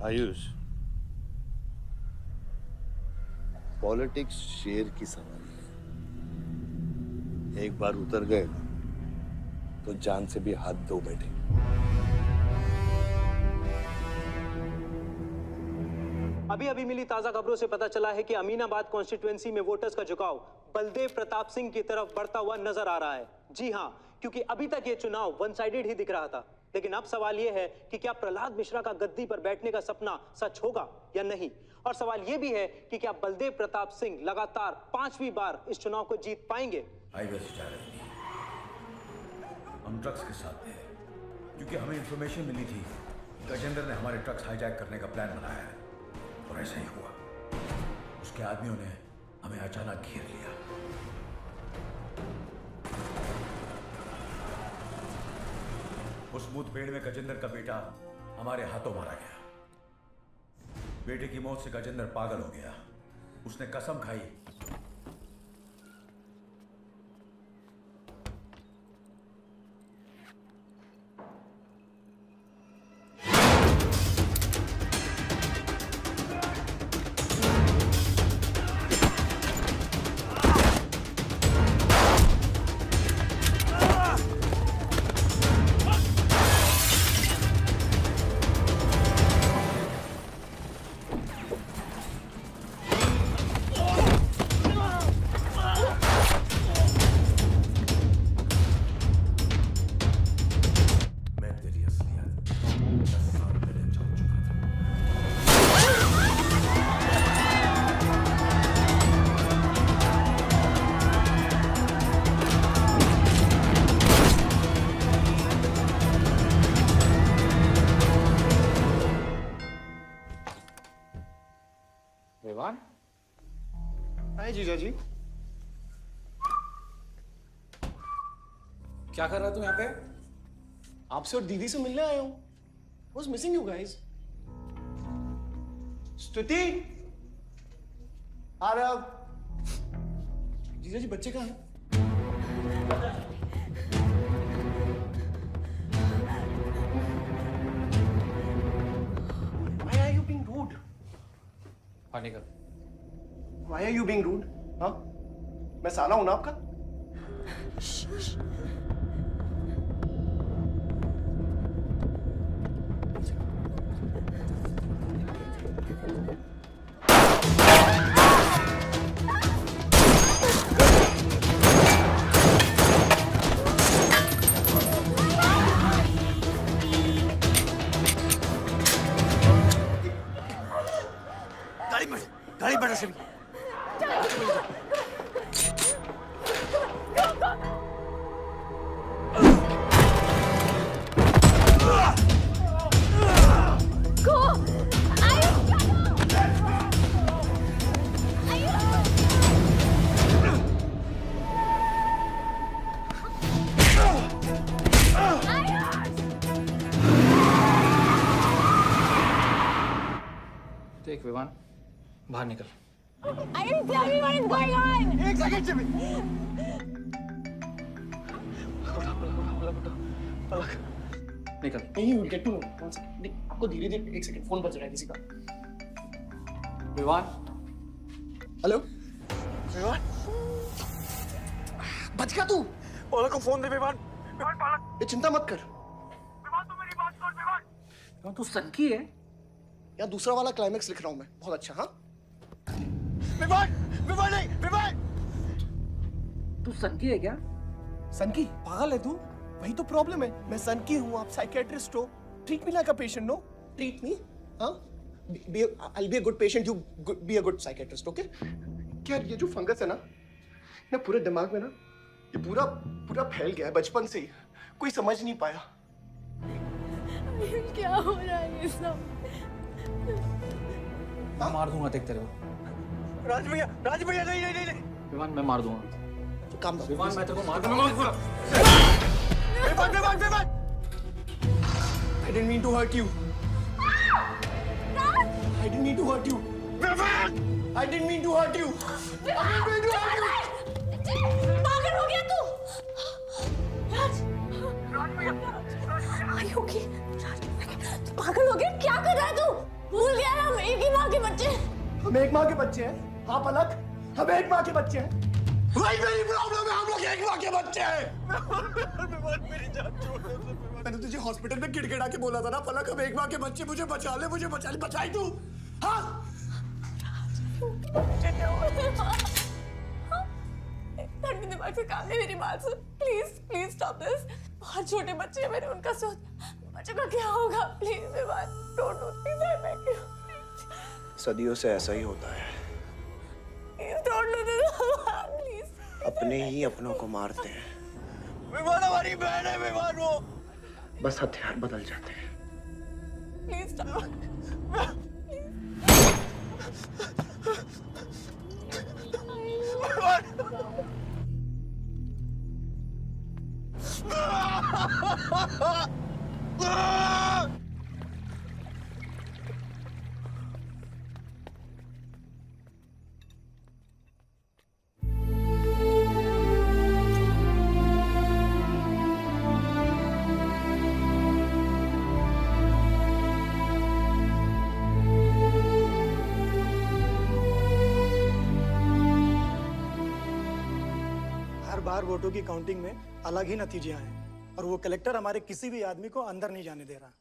आयुष, पॉलिटिक्स शेर की सवारी है। एक बार उतर गए ना तो जान से भी हाथ धो बैठे। अभी अभी मिली ताजा खबरों से पता चला है कि अमीनाबाद कॉन्स्टिट्यूएंसी में वोटर्स का झुकाव बलदेव प्रताप सिंह की तरफ बढ़ता हुआ नजर आ रहा है। जी हां, क्योंकि अभी तक ये चुनाव वन साइडेड ही दिख रहा था। लेकिन अब सवाल ये है कि क्या प्रहलाद मिश्रा का गद्दी पर बैठने का सपना सच होगा या नहीं। और सवाल ये भी है कि क्या बलदेव प्रताप सिंह लगातार 5वीं बार इस चुनाव को जीत पाएंगे। हाईवे से जा रहे थे, हम ट्रक्स के साथ थे, क्योंकि हमें इंफॉर्मेशन मिली थी गजेंद्र ने हमारे ट्रक्स हाईजैक करने का प्लान बनाया है। और ऐसा ही हुआ। उसके आदमियों ने हमें अचानक घेर लिया। उस मुठभेड़ में गजेंद्र का बेटा हमारे हाथों मारा गया। बेटे की मौत से गजेंद्र पागल हो गया। उसने कसम खाई हाय जीजा जी। क्या कर रहा तू यहाँ पे? आपसे और दीदी से मिलने आया हूँ। Was missing you guys. स्तुति, आरव, जीजा जी बच्चे कहाँ हैं? Why are you being rude? पानी का Why are you being rude? हाँ? मैं साला हूं ना आपका? गाड़ी बढ़ा से देख विवान, बाहर निकल। Ayush, tell me what is going on. एक सेकंड से भी। निकल। नहीं, we'll get to know. One second. नहीं, आपको धीरे-धीरे एक सेकंड फोन बज रहा है किसी का। विवान। हेलो। विवान। बच गया तू। पलक को फोन दे विवान। विवान पलक। ये चिंता मत कर। विवान तू मेरी बात सुन विवान। तू सनकी है? या दूसरा वाला क्लाइमेक्स लिख रहा हूं मैं। बहुत अच्छा हाँ? विवान, विवान नहीं, विवान। तू सनकी है क्या? सनकी? पागल है तू? वही तो प्रॉब्लम है। मैं सनकी हूँ, आप साइकियाट्रिस्ट हो। Treat me like a patient, no? Treat me, हाँ? I'll be a good patient, you be a good psychiatrist, okay? क्या ये जो फंगस है ना पूरे दिमाग में ना, ये पूरा फैल गया है बचपन से ही। कोई समझ नहीं पाया। क्या हो रहा है ये सब? मैं मार दूंगा देख तेरे को। राज भैया नहीं। विवान मैं मार दूंगा। काम दो। विवान मैं तेरे को मार दूंगा। Vivaan. I didn't mean to hurt you. I didn't mean to hurt you. I didn't mean to hurt you. पागल हो गया तू? राज Are you okay? तू पागल हो गया? क्या कर रहा है तू? भूल गया हम एक ही माँ के बच्चे। हम एक माँ के बच्चे हैं। हाँ पलक, हम एक माँ के बच्चे हैं। वही मेरी प्रॉब्लम है, हम लोग एक माँ के बच्चे हैं। मेरी जान छोड़ दे। मैंने तुझे हॉस्पिटल में गिड़गिड़ा के बोला था ना पलक, हम एक माँ के बच्चे, मुझे बचा ले, बचाई तू। हाँ? ठंडे दिमाग से काम नहीं, मेरी बात सुन। Please stop this. बहुत छोटे बच्चे हैं मेरे, उनका सोच बच्चों का क्या होगा? Please Vivaan, don't do this. I beg you. सदियों से ऐसा ही होता है। Don't do this please. अपने ही अपनों को मारते हैं। विवान हमारी बहन है विवान, वो बस हथियार बदल जाते हैं। Please stop. बार वोटों की काउंटिंग में अलग ही नतीजे आए और वो कलेक्टर हमारे किसी भी आदमी को अंदर नहीं जाने दे रहा।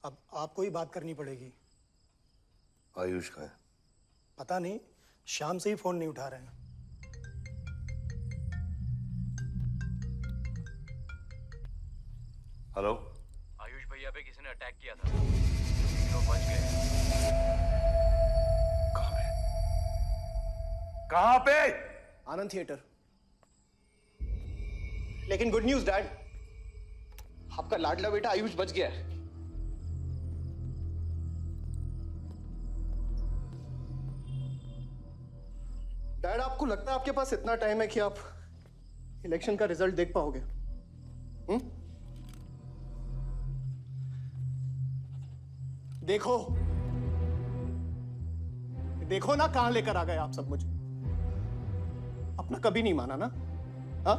अब आपको ही बात करनी पड़ेगी। आयुष का है? पता नहीं, शाम से ही फोन नहीं उठा रहे हैं। हेलो, आयुष भैया पे किसी ने अटैक किया था, तो बच गए। कहाँ पे? आनंद थिएटर। लेकिन गुड न्यूज डैड, आपका लाडला बेटा आयुष बच गया है। डैड, आपको लगता है आपके पास इतना टाइम है कि आप इलेक्शन का रिजल्ट देख पाओगे? देखो देखो ना, कहां लेकर आ गए आप सब मुझे। अपना कभी नहीं माना ना? हाँ,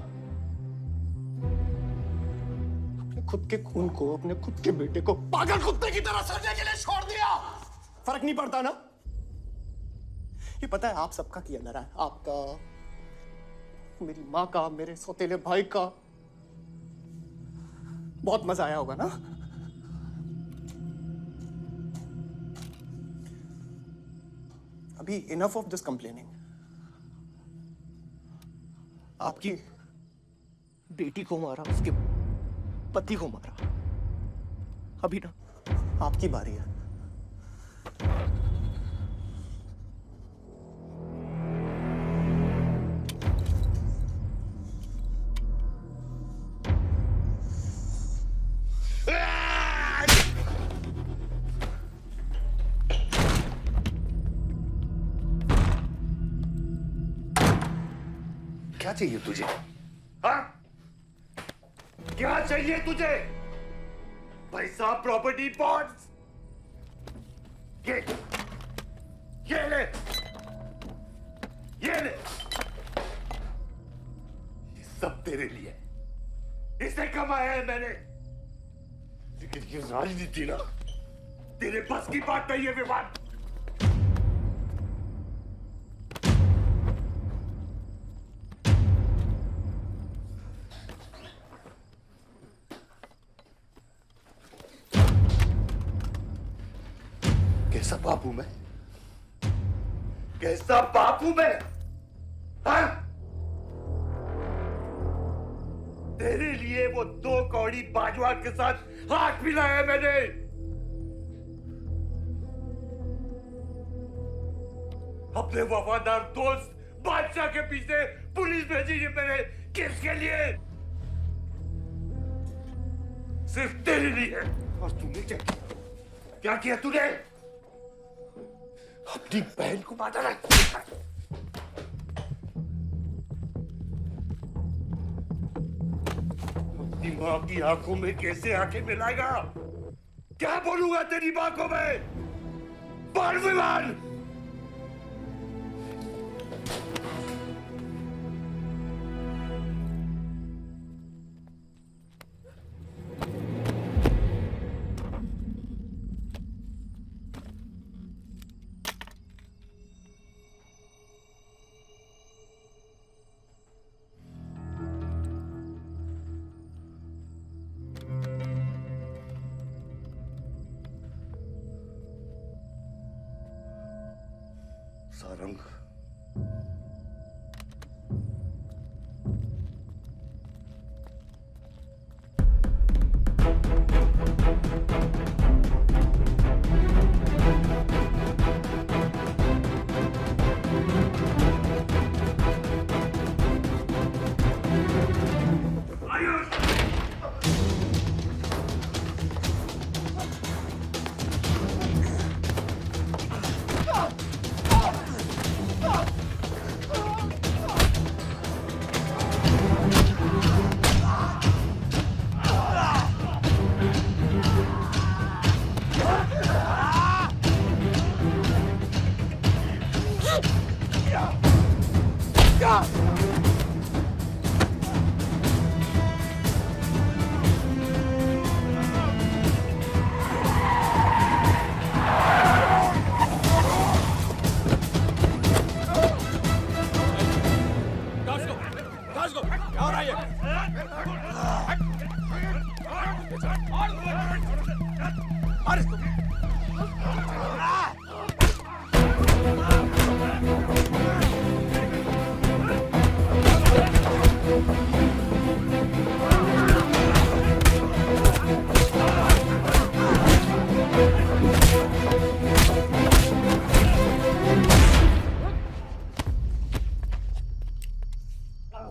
अपने खुद के खून को, अपने खुद के बेटे को पागल कुत्ते की तरह सड़ने के लिए छोड़ दिया। फर्क नहीं पड़ता ना? ये पता है आप सबका किया लड़ा है, आपका, मेरी माँ का, मेरे सौतेले भाई का। बहुत मजा आया होगा ना? अभी इनफ ऑफ दिस कंप्लेनिंग। आपकी बेटी को मारा, उसके पति को मारा, अभी ना आपकी बारी है। क्या चाहिए तुझे? हाँ? क्या चाहिए तुझे? पैसा, प्रॉपर्टी, बॉन्ड्स? ये ले, ये ले। ये सब तेरे लिए, इसे कमाया है मैंने। लेकिन ये राजनीति ना, तेरे बस की बात नहीं है विवाद। कैसा बाप हूं मैं? कैसा बाप हूं मैं? हाँ? तेरे लिए वो 2 कौड़ी बाजवा के साथ हाथ मिलाया मैंने। अपने वफादार दोस्त बादशाह के पीछे पुलिस भेजी है मैंने। किसके लिए? सिर्फ तेरे लिए। और तूने क्या किया तूने? अपनी बहन को मारा ना। अपनी मां की आंखों में कैसे आंखें मिलाएगा? क्या बोलूंगा तेरी मां को मैं? बोल विमान। सारंग,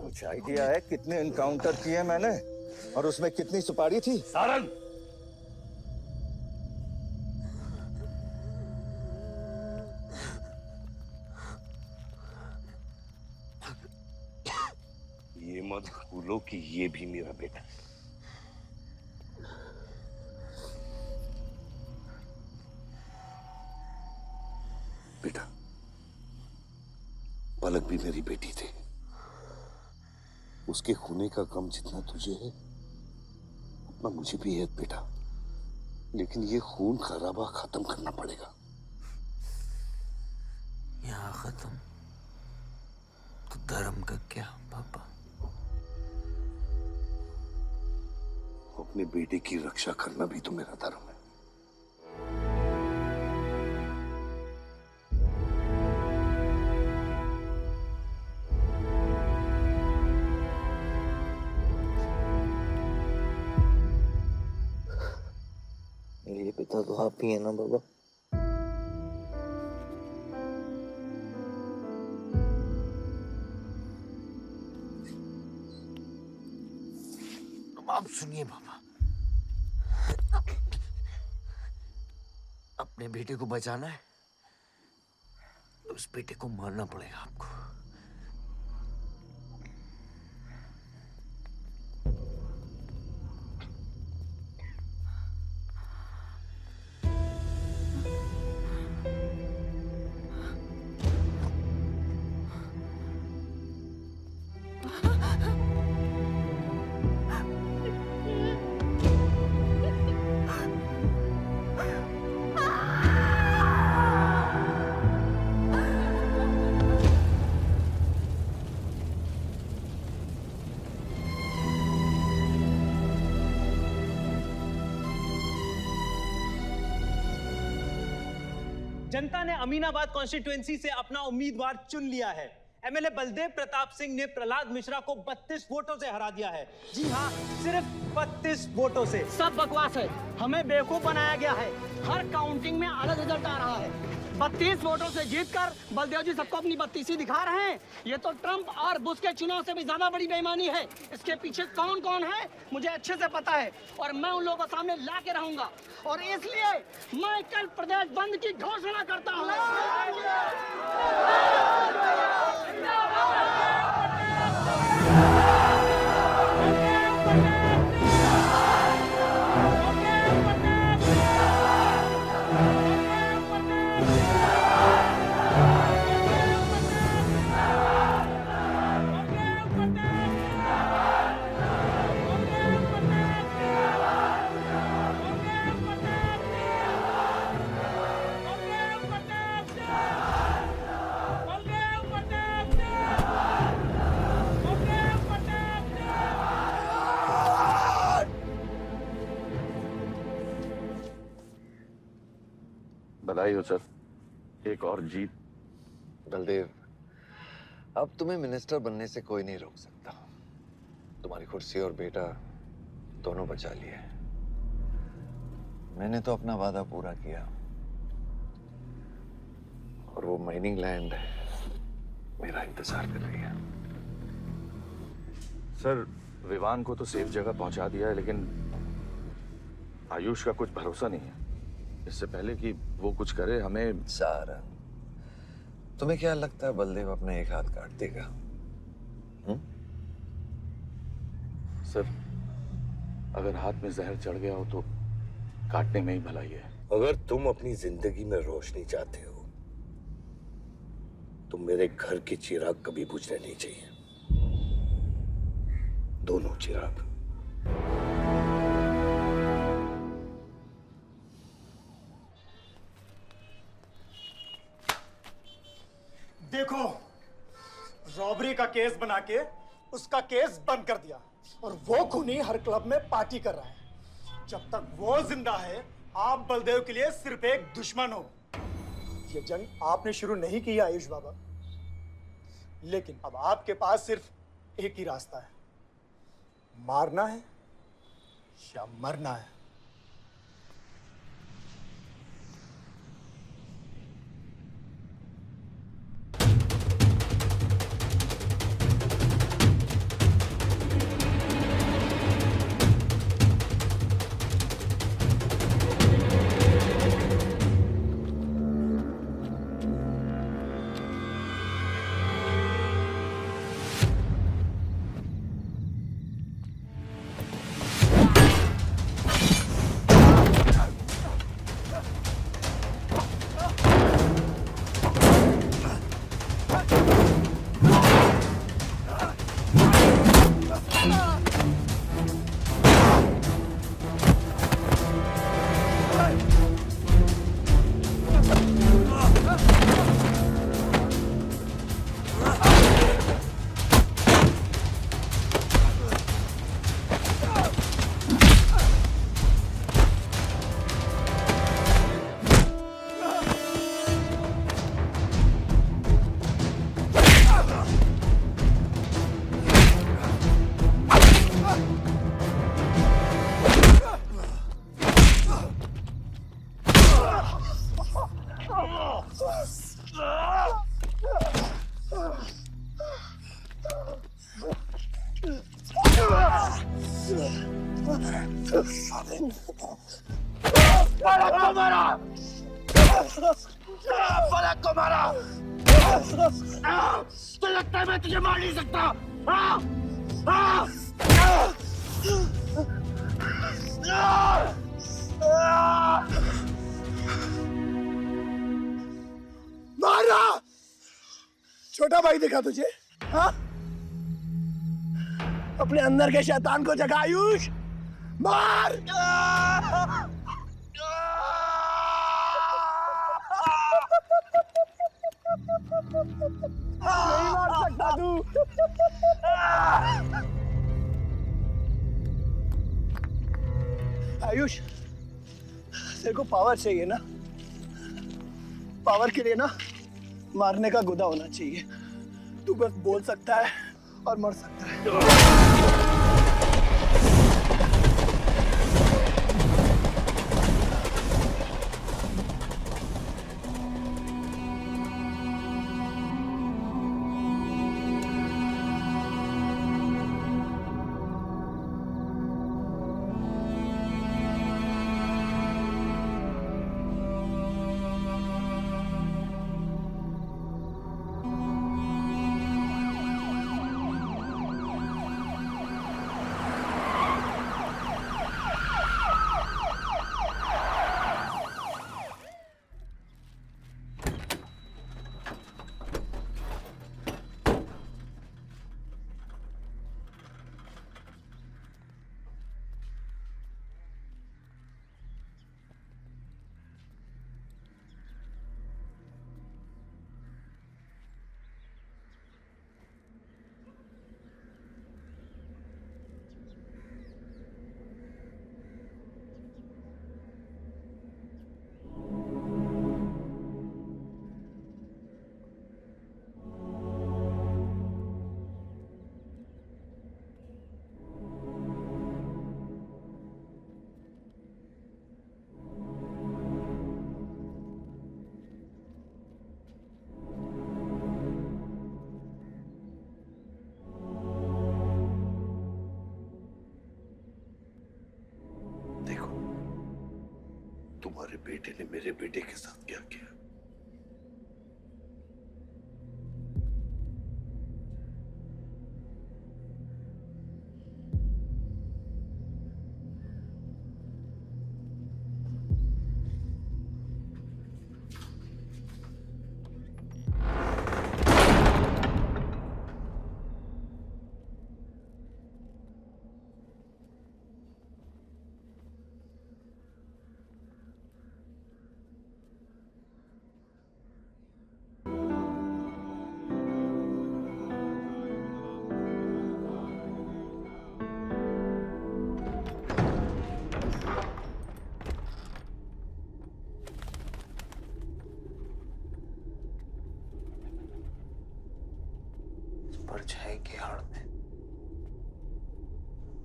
कुछ आइडिया है कितने एनकाउंटर किए मैंने और उसमें कितनी सुपारी थी? सारंग, ये मत भूलो कि ये भी मेरा बेटा है। बेटा, पलक भी मेरी बेटी थी। उसके खोने का गम जितना तुझे है उतना मुझे भी है बेटा, लेकिन ये खून खराबा खत्म करना पड़ेगा। यहाँ खत्म तो धर्म का क्या पापा? अपने बेटे की रक्षा करना भी तो मेरा धर्म है। मेरे लिए पिता तो आप ही है ना बाबा? आप सुनिए बाबा, अपने बेटे को बचाना है तो उस बेटे को मारना पड़ेगा आपको। जनता ने अमीनाबाद कॉन्स्टिट्यूएंसी से अपना उम्मीदवार चुन लिया है। एमएलए बलदेव प्रताप सिंह ने प्रहलाद मिश्रा को 32 वोटों से हरा दिया है। जी हाँ, सिर्फ 32 वोटों से। सब बकवास है, हमें बेवकूफ बनाया गया है। हर काउंटिंग में अलग रिजल्ट आ रहा है। 32 वोटों से जीतकर बलदेव जी सबको अपनी बत्तीसी दिखा रहे हैं। ये तो ट्रंप और बुश के चुनाव से भी ज्यादा बड़ी बेईमानी है। इसके पीछे कौन कौन है मुझे अच्छे से पता है और मैं उन लोगों के सामने ला के रहूंगा और इसलिए मैं कल प्रदेश बंद की घोषणा करता हूँ। बधाई हो सर, एक और जीत। बलदेव, अब तुम्हें मिनिस्टर बनने से कोई नहीं रोक सकता। तुम्हारी कुर्सी और बेटा दोनों बचा लिए। मैंने तो अपना वादा पूरा किया और वो माइनिंग लैंड मेरा इंतजार कर रही है। सर, विवान को तो सेफ जगह पहुंचा दिया है, लेकिन आयुष का कुछ भरोसा नहीं है। इससे पहले कि वो कुछ करे हमें। सारा, तुम्हें क्या लगता है बलदेव अपना एक हाथ काट देगा? सर, अगर हाथ में जहर चढ़ गया हो तो काटने में ही भलाई है। अगर तुम अपनी जिंदगी में रोशनी चाहते हो तो मेरे घर के चिराग कभी बुझने नहीं चाहिए। दोनों चिराग। देखो, रॉबरी का केस बना के उसका केस बंद कर दिया और वो खूनी हर क्लब में पार्टी कर रहा है। जब तक वो जिंदा है, आप बलदेव के लिए सिर्फ एक दुश्मन हो। ये जंग आपने शुरू नहीं की आयुष बाबा, लेकिन अब आपके पास सिर्फ एक ही रास्ता है, मारना है या मरना है। फलक को मारा, फलक को मारा। तो लगता है मैं तुझे मार नहीं सकता। मारा। छोटा भाई दिखा तुझे? हाँ? अपने अंदर के शैतान को जगा आयुष, मार। नहीं मार सकता तू। आयुष, तेरे को पावर चाहिए ना? पावर के लिए ना मारने का गुदा होना चाहिए। तू बस बोल सकता है और मर सकता है। तुम्हारे बेटे ने मेरे बेटे के साथ क्या किया? परछाई की आड़ में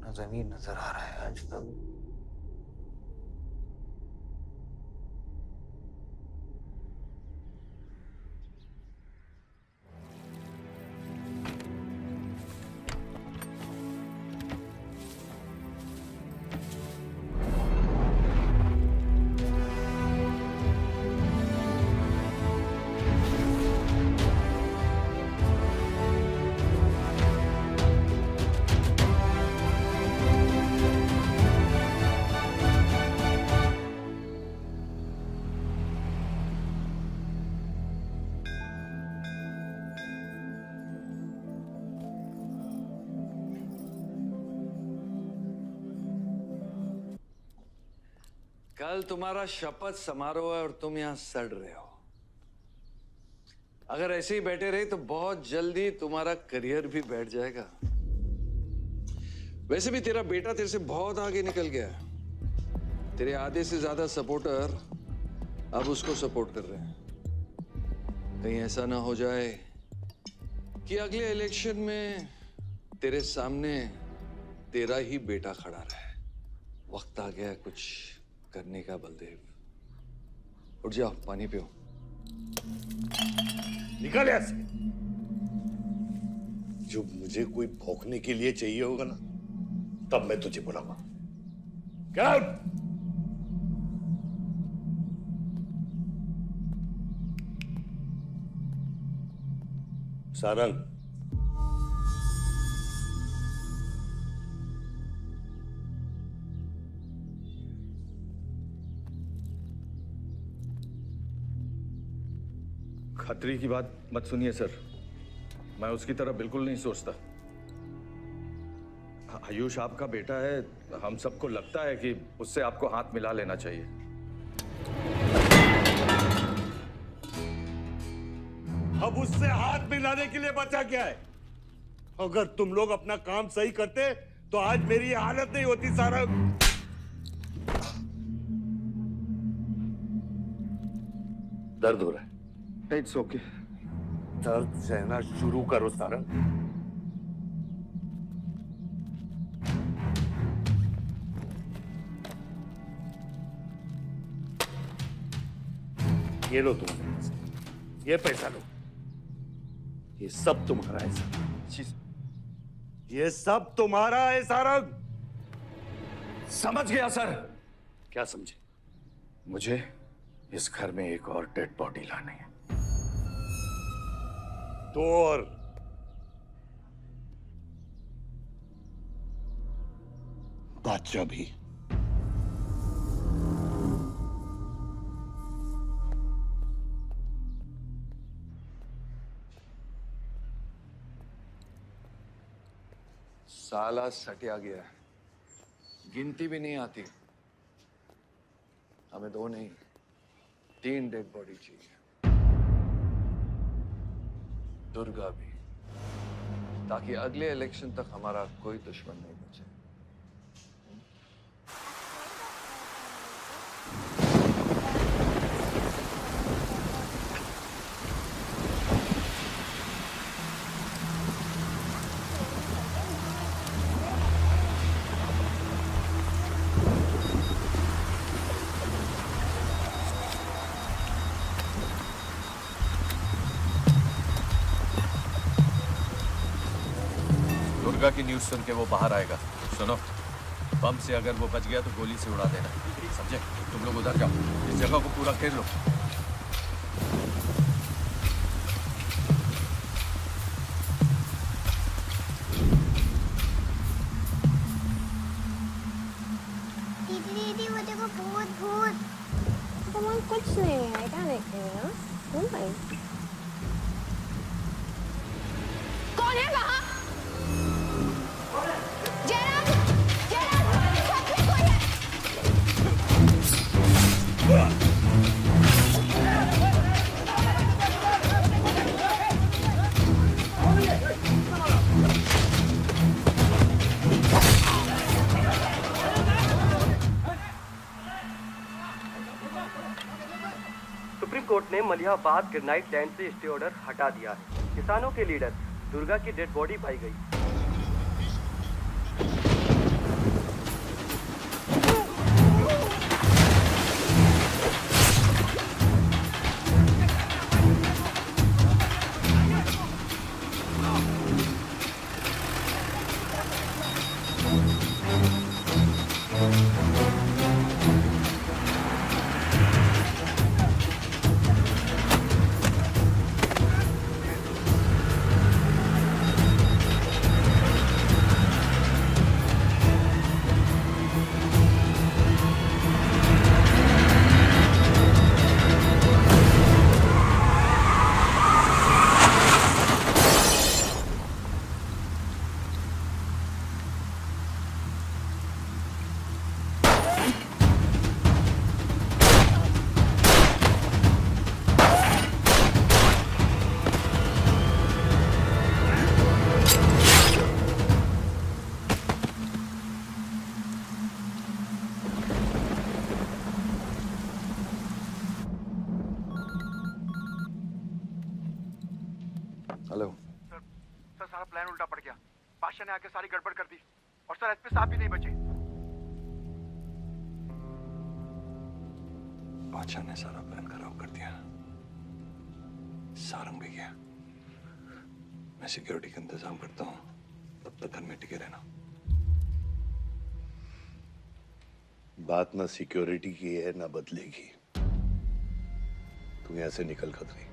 न जमीन नजर आ रहा है आज तक। कल तुम्हारा शपथ समारोह है और तुम यहां सड़ रहे हो। अगर ऐसे ही बैठे रहे तो बहुत जल्दी तुम्हारा करियर भी बैठ जाएगा। वैसे भी तेरा बेटा तेरे से बहुत आगे निकल गया है। तेरे आधे से ज्यादा सपोर्टर अब उसको सपोर्ट कर रहे हैं। कहीं ऐसा ना हो जाए कि अगले इलेक्शन में तेरे सामने तेरा ही बेटा खड़ा रहे। वक्त आ गया कुछ करने का बलदेव। उठ जाओ, पानी पियो। निकल यहाँ से। जब मुझे कोई भौंकने के लिए चाहिए होगा ना, तब मैं तुझे बुलाऊंगा। Get out! सारंग, खतरी की बात मत सुनिए सर, मैं उसकी तरह बिल्कुल नहीं सोचता। आयुष आपका बेटा है, हम सबको लगता है कि उससे आपको हाथ मिला लेना चाहिए। अब उससे हाथ मिलाने के लिए बचा क्या है? अगर तुम लोग अपना काम सही करते तो आज मेरी ये हालत नहीं होती सारंग। दर्द हो रहा है? It's okay. दर्द सहना शुरू करो सारंग। ये लो तुम्हारे पैसे, ये पैसा लो, ये सब तुम्हारा है सारंग, ये सब तुम्हारा है सारंग। समझ गया सर। क्या समझे? मुझे इस घर में एक और डेड बॉडी लानी है। तो और बादशाह भी। साला सटिया गया है, गिनती भी नहीं आती। हमें 2 नहीं 3 डेड बॉडी चाहिए, दुर्गा भी, ताकि अगले इलेक्शन तक हमारा कोई दुश्मन नहीं बचे। दुर्गा की न्यूज़ सुन के वो बाहर आएगा। सुनो, बम से अगर वो बच गया तो गोली से उड़ा देना, समझे? तुम लोग उधर जाओ, इस जगह को पूरा घेर लो। दीदी वो देखो, भूत भूत। तुम कुछ नहीं है, क्या देख रही हो? कौन है वहाँ? सुप्रीम कोर्ट ने मलिहाबाद ग्रेनाइट लैंड से स्टे ऑर्डर हटा दिया है। किसानों के लीडर दुर्गा की डेड बॉडी पाई गई। हेलो सर, सारा प्लान उल्टा पड़ गया। बादशाह ने आके सारी गड़बड़ कर दी और सर एसपी साहब भी नहीं बचे। बादशाह ने सारा प्लान खराब कर दिया। सारंग भी गया। मैं सिक्योरिटी का इंतजाम करता हूँ, तब तक घर में टिके रहना। बात ना सिक्योरिटी की है ना बदले की। तू यहां से निकल खतरी।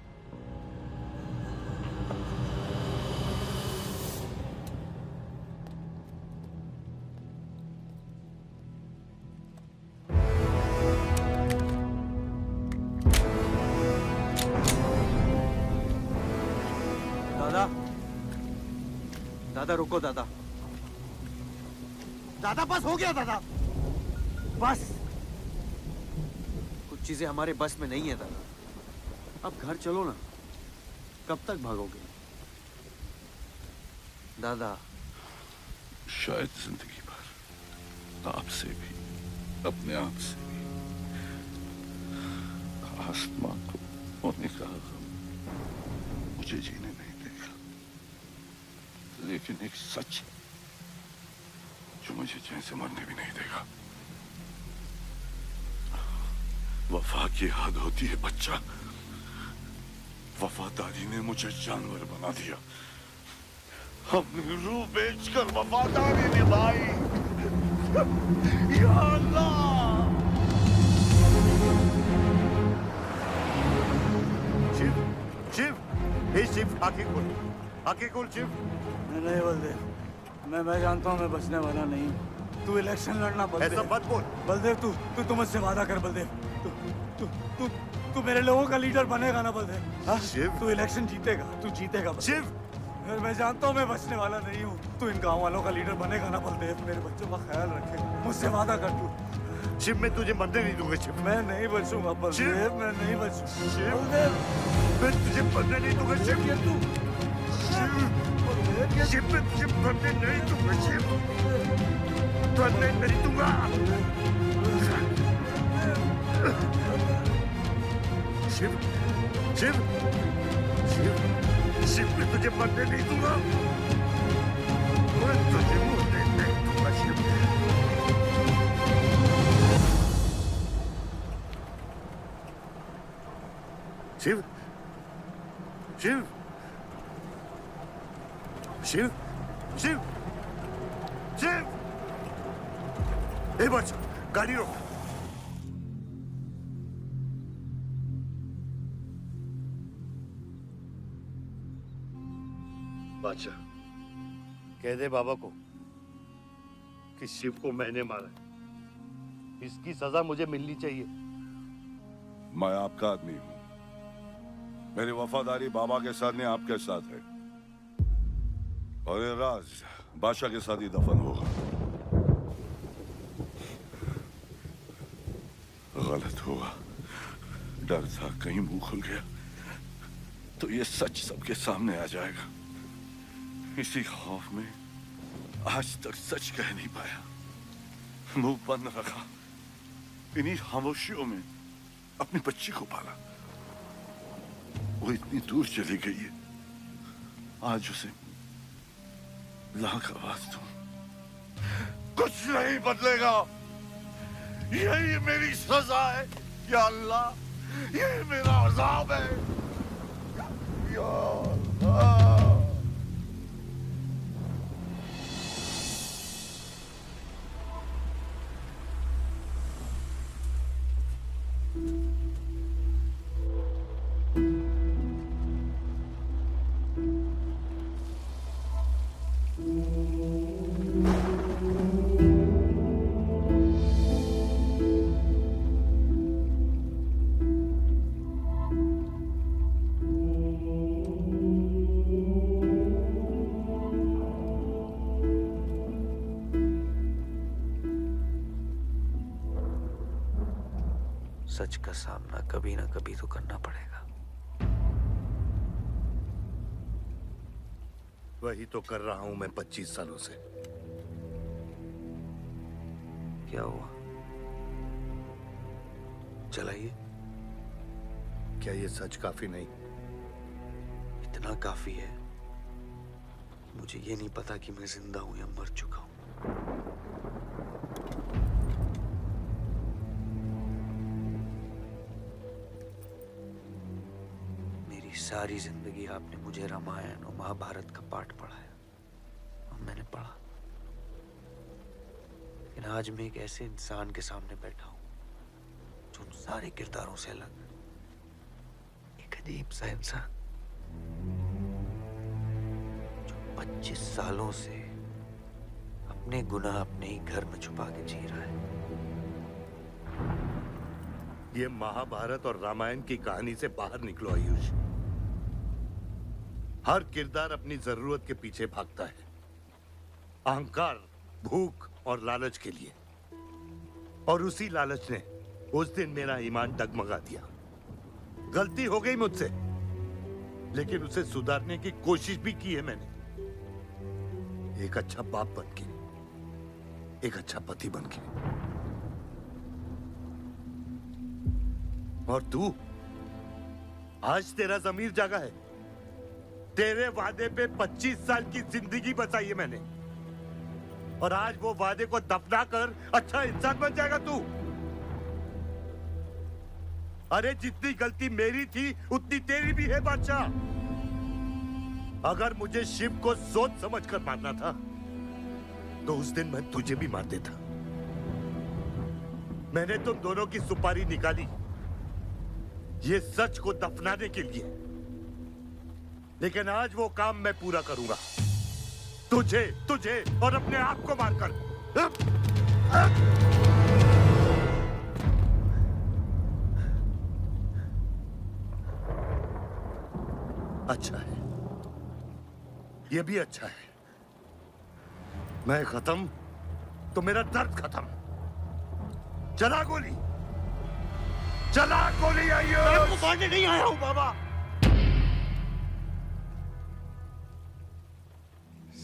दादा, दादा रुको दादा। दादा बस हो गया दादा, बस। कुछ चीजें हमारे बस में नहीं है दादा। अब घर चलो ना, कब तक भागोगे दादा? शायद जिंदगी भर आपसे भी, अपने आप से भी। आसमां को होने का गम मुझे जीने नहीं देगा, लेकिन एक सच है जो मुझे चैन से मरने भी नहीं देगा। वफा की हद होती है बच्चा। वफादारी ने मुझे जानवर बना दिया। हमने रूह बेचकर वफादारी निभाई। या अल्लाह! शिव, शिव, हे शिव, आंखें खोल, आंखें खोल शिव। नहीं बलदेव, मैं जानता हूँ मैं बचने वाला नहीं हूँ। तू इलेक्शन लड़ना बलदेव। ऐसा मत बोल बलदेव, तू मुझसे वादा कर बलदेव। तू मेरे लोगों का लीडर बनेगा ना बलदेव? हाँ? शिव, तू इलेक्शन जीतेगा, तू जीतेगा शिव। फिर मैं जानता हूँ मैं बचने वाला नहीं हूँ। तू इन गाँव वालों का लीडर बनेगा ना बलदेव? मेरे बच्चों का ख्याल रखेगा, मुझसे वादा कर तू। शिव, मैं तुझे मरने नहीं दूंगा शिव। मैं नहीं बचूंगा बलदेव, मैं नहीं बचूंगा शिव, बलदेव। मैं तुझे मरने नहीं दूंगा शिव। तू शिव, मैं तुझे मरने नहीं दूंगा शिव। मरने नहीं दूंगा। शिव, शिव, शिव, शिव, मैं तुझे मरने नहीं दूंगा। मैं तुझे मरने नहीं दूंगा शिव। शिव, शिव, शिव, शिव, शिव। ए बच्चा, गाड़ी रोक। बादशाह, कह दे बाबा को कि शिव को मैंने मारा है। इसकी सजा मुझे मिलनी चाहिए। मैं आपका आदमी हूँ। मेरी वफादारी बाबा के साथ नहीं, आपके साथ है। और ये राज बादशाह के साथ ही दफन होगा। गलत हुआ, डर था कहीं मुंह खुल गया तो ये सच सबके सामने आ जाएगा। इसी खौफ में आज तक सच कह नहीं पाया, मुंह बंद रखा। इन्हीं खामोशियों में अपनी बच्ची को पाला। वो इतनी दूर चली गई है, आज उसे लाख आवाज दूं, कुछ नहीं बदलेगा। यही मेरी सजा है या अल्लाह, यही मेरा अज़ाब है या अल्लाह। सच का सामना कभी ना कभी तो करना पड़ेगा। वही तो कर रहा हूं मैं 25 सालों से। क्या हुआ? चलाइए। क्या ये सच काफी नहीं? इतना काफी है। मुझे ये नहीं पता कि मैं जिंदा हूं या मर चुका हूं। सारी जिंदगी आपने मुझे रामायण और महाभारत का पाठ पढ़ाया और मैंने पढ़ा। लेकिन आज मैं एक ऐसे इंसान के सामने बैठा हूं जो उन सारे किरदारों से अलग, एक अजीब सा इंसान जो 25 सालों से अपने गुनाह अपने ही घर में छुपा के जी रहा है। ये महाभारत और रामायण की कहानी से बाहर निकलो आयुष। हर किरदार अपनी जरूरत के पीछे भागता है, अहंकार, भूख और लालच के लिए। और उसी लालच ने उस दिन मेरा ईमान डगमगा दिया। गलती हो गई मुझसे, लेकिन उसे सुधारने की कोशिश भी की है मैंने, एक अच्छा बाप बनके, एक अच्छा पति बनके। और तू, आज तेरा जमीर जागा है। तेरे वादे पे 25 साल की जिंदगी बचाई है मैंने, और आज वो वादे को दफना कर अच्छा इंसान बन जाएगा तू। अरे जितनी गलती मेरी थी उतनी तेरी भी है बादशाह। अगर मुझे शिव को सोच समझ कर मारना था तो उस दिन मैं तुझे भी मार देता। मैंने तुम दोनों की सुपारी निकाली ये सच को दफनाने के लिए, लेकिन आज वो काम मैं पूरा करूंगा, तुझे तुझे और अपने आप को मारकर। अच्छा है, ये भी अच्छा है। मैं खत्म तो मेरा दर्द खत्म। चला गोली, चला गोली। आइयो, मैं आपको मारने नहीं आया हूं बाबा।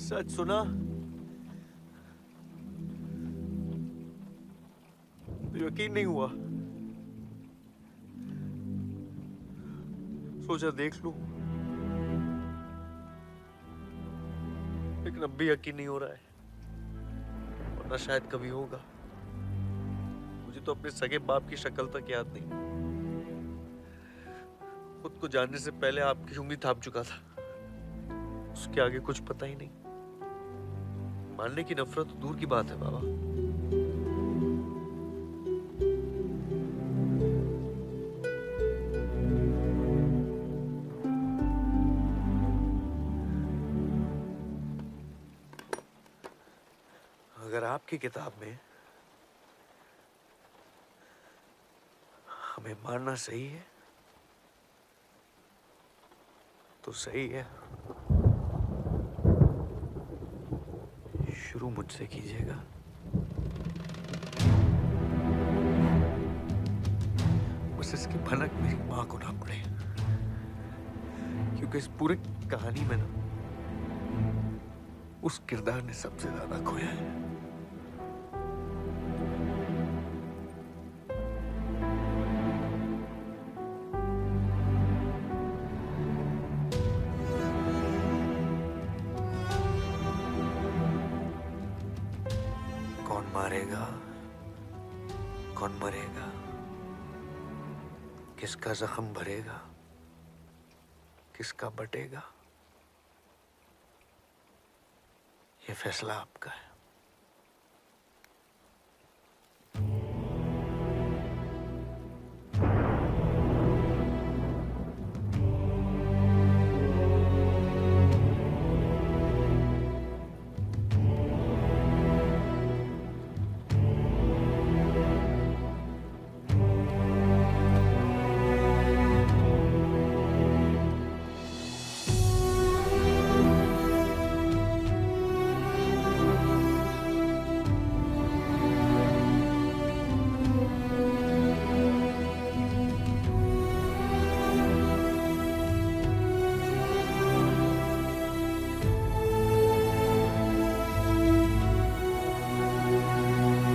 सच सुना तो यकीन नहीं हुआ, सोचा देख लूं, लेकिन अब भी यकीन नहीं हो रहा है, वरना शायद कभी होगा। मुझे तो अपने सगे बाप की शक्ल तक याद नहीं। खुद को जानने से पहले आपकी उंगली थाम चुका था, उसके आगे कुछ पता ही नहीं। मानने की नफरत तो दूर की बात है बाबा। अगर आपकी किताब में हमें मारना सही है तो सही है। शुरू मुझसे कीजिएगा। बस इसकी भनक मेरी मां को ना पड़े, क्योंकि इस पूरी कहानी में ना उस किरदार ने सबसे ज्यादा खोया है। कौन मारेगा, कौन मरेगा, किसका जख्म भरेगा, किसका बटेगा, ये फैसला आपका है।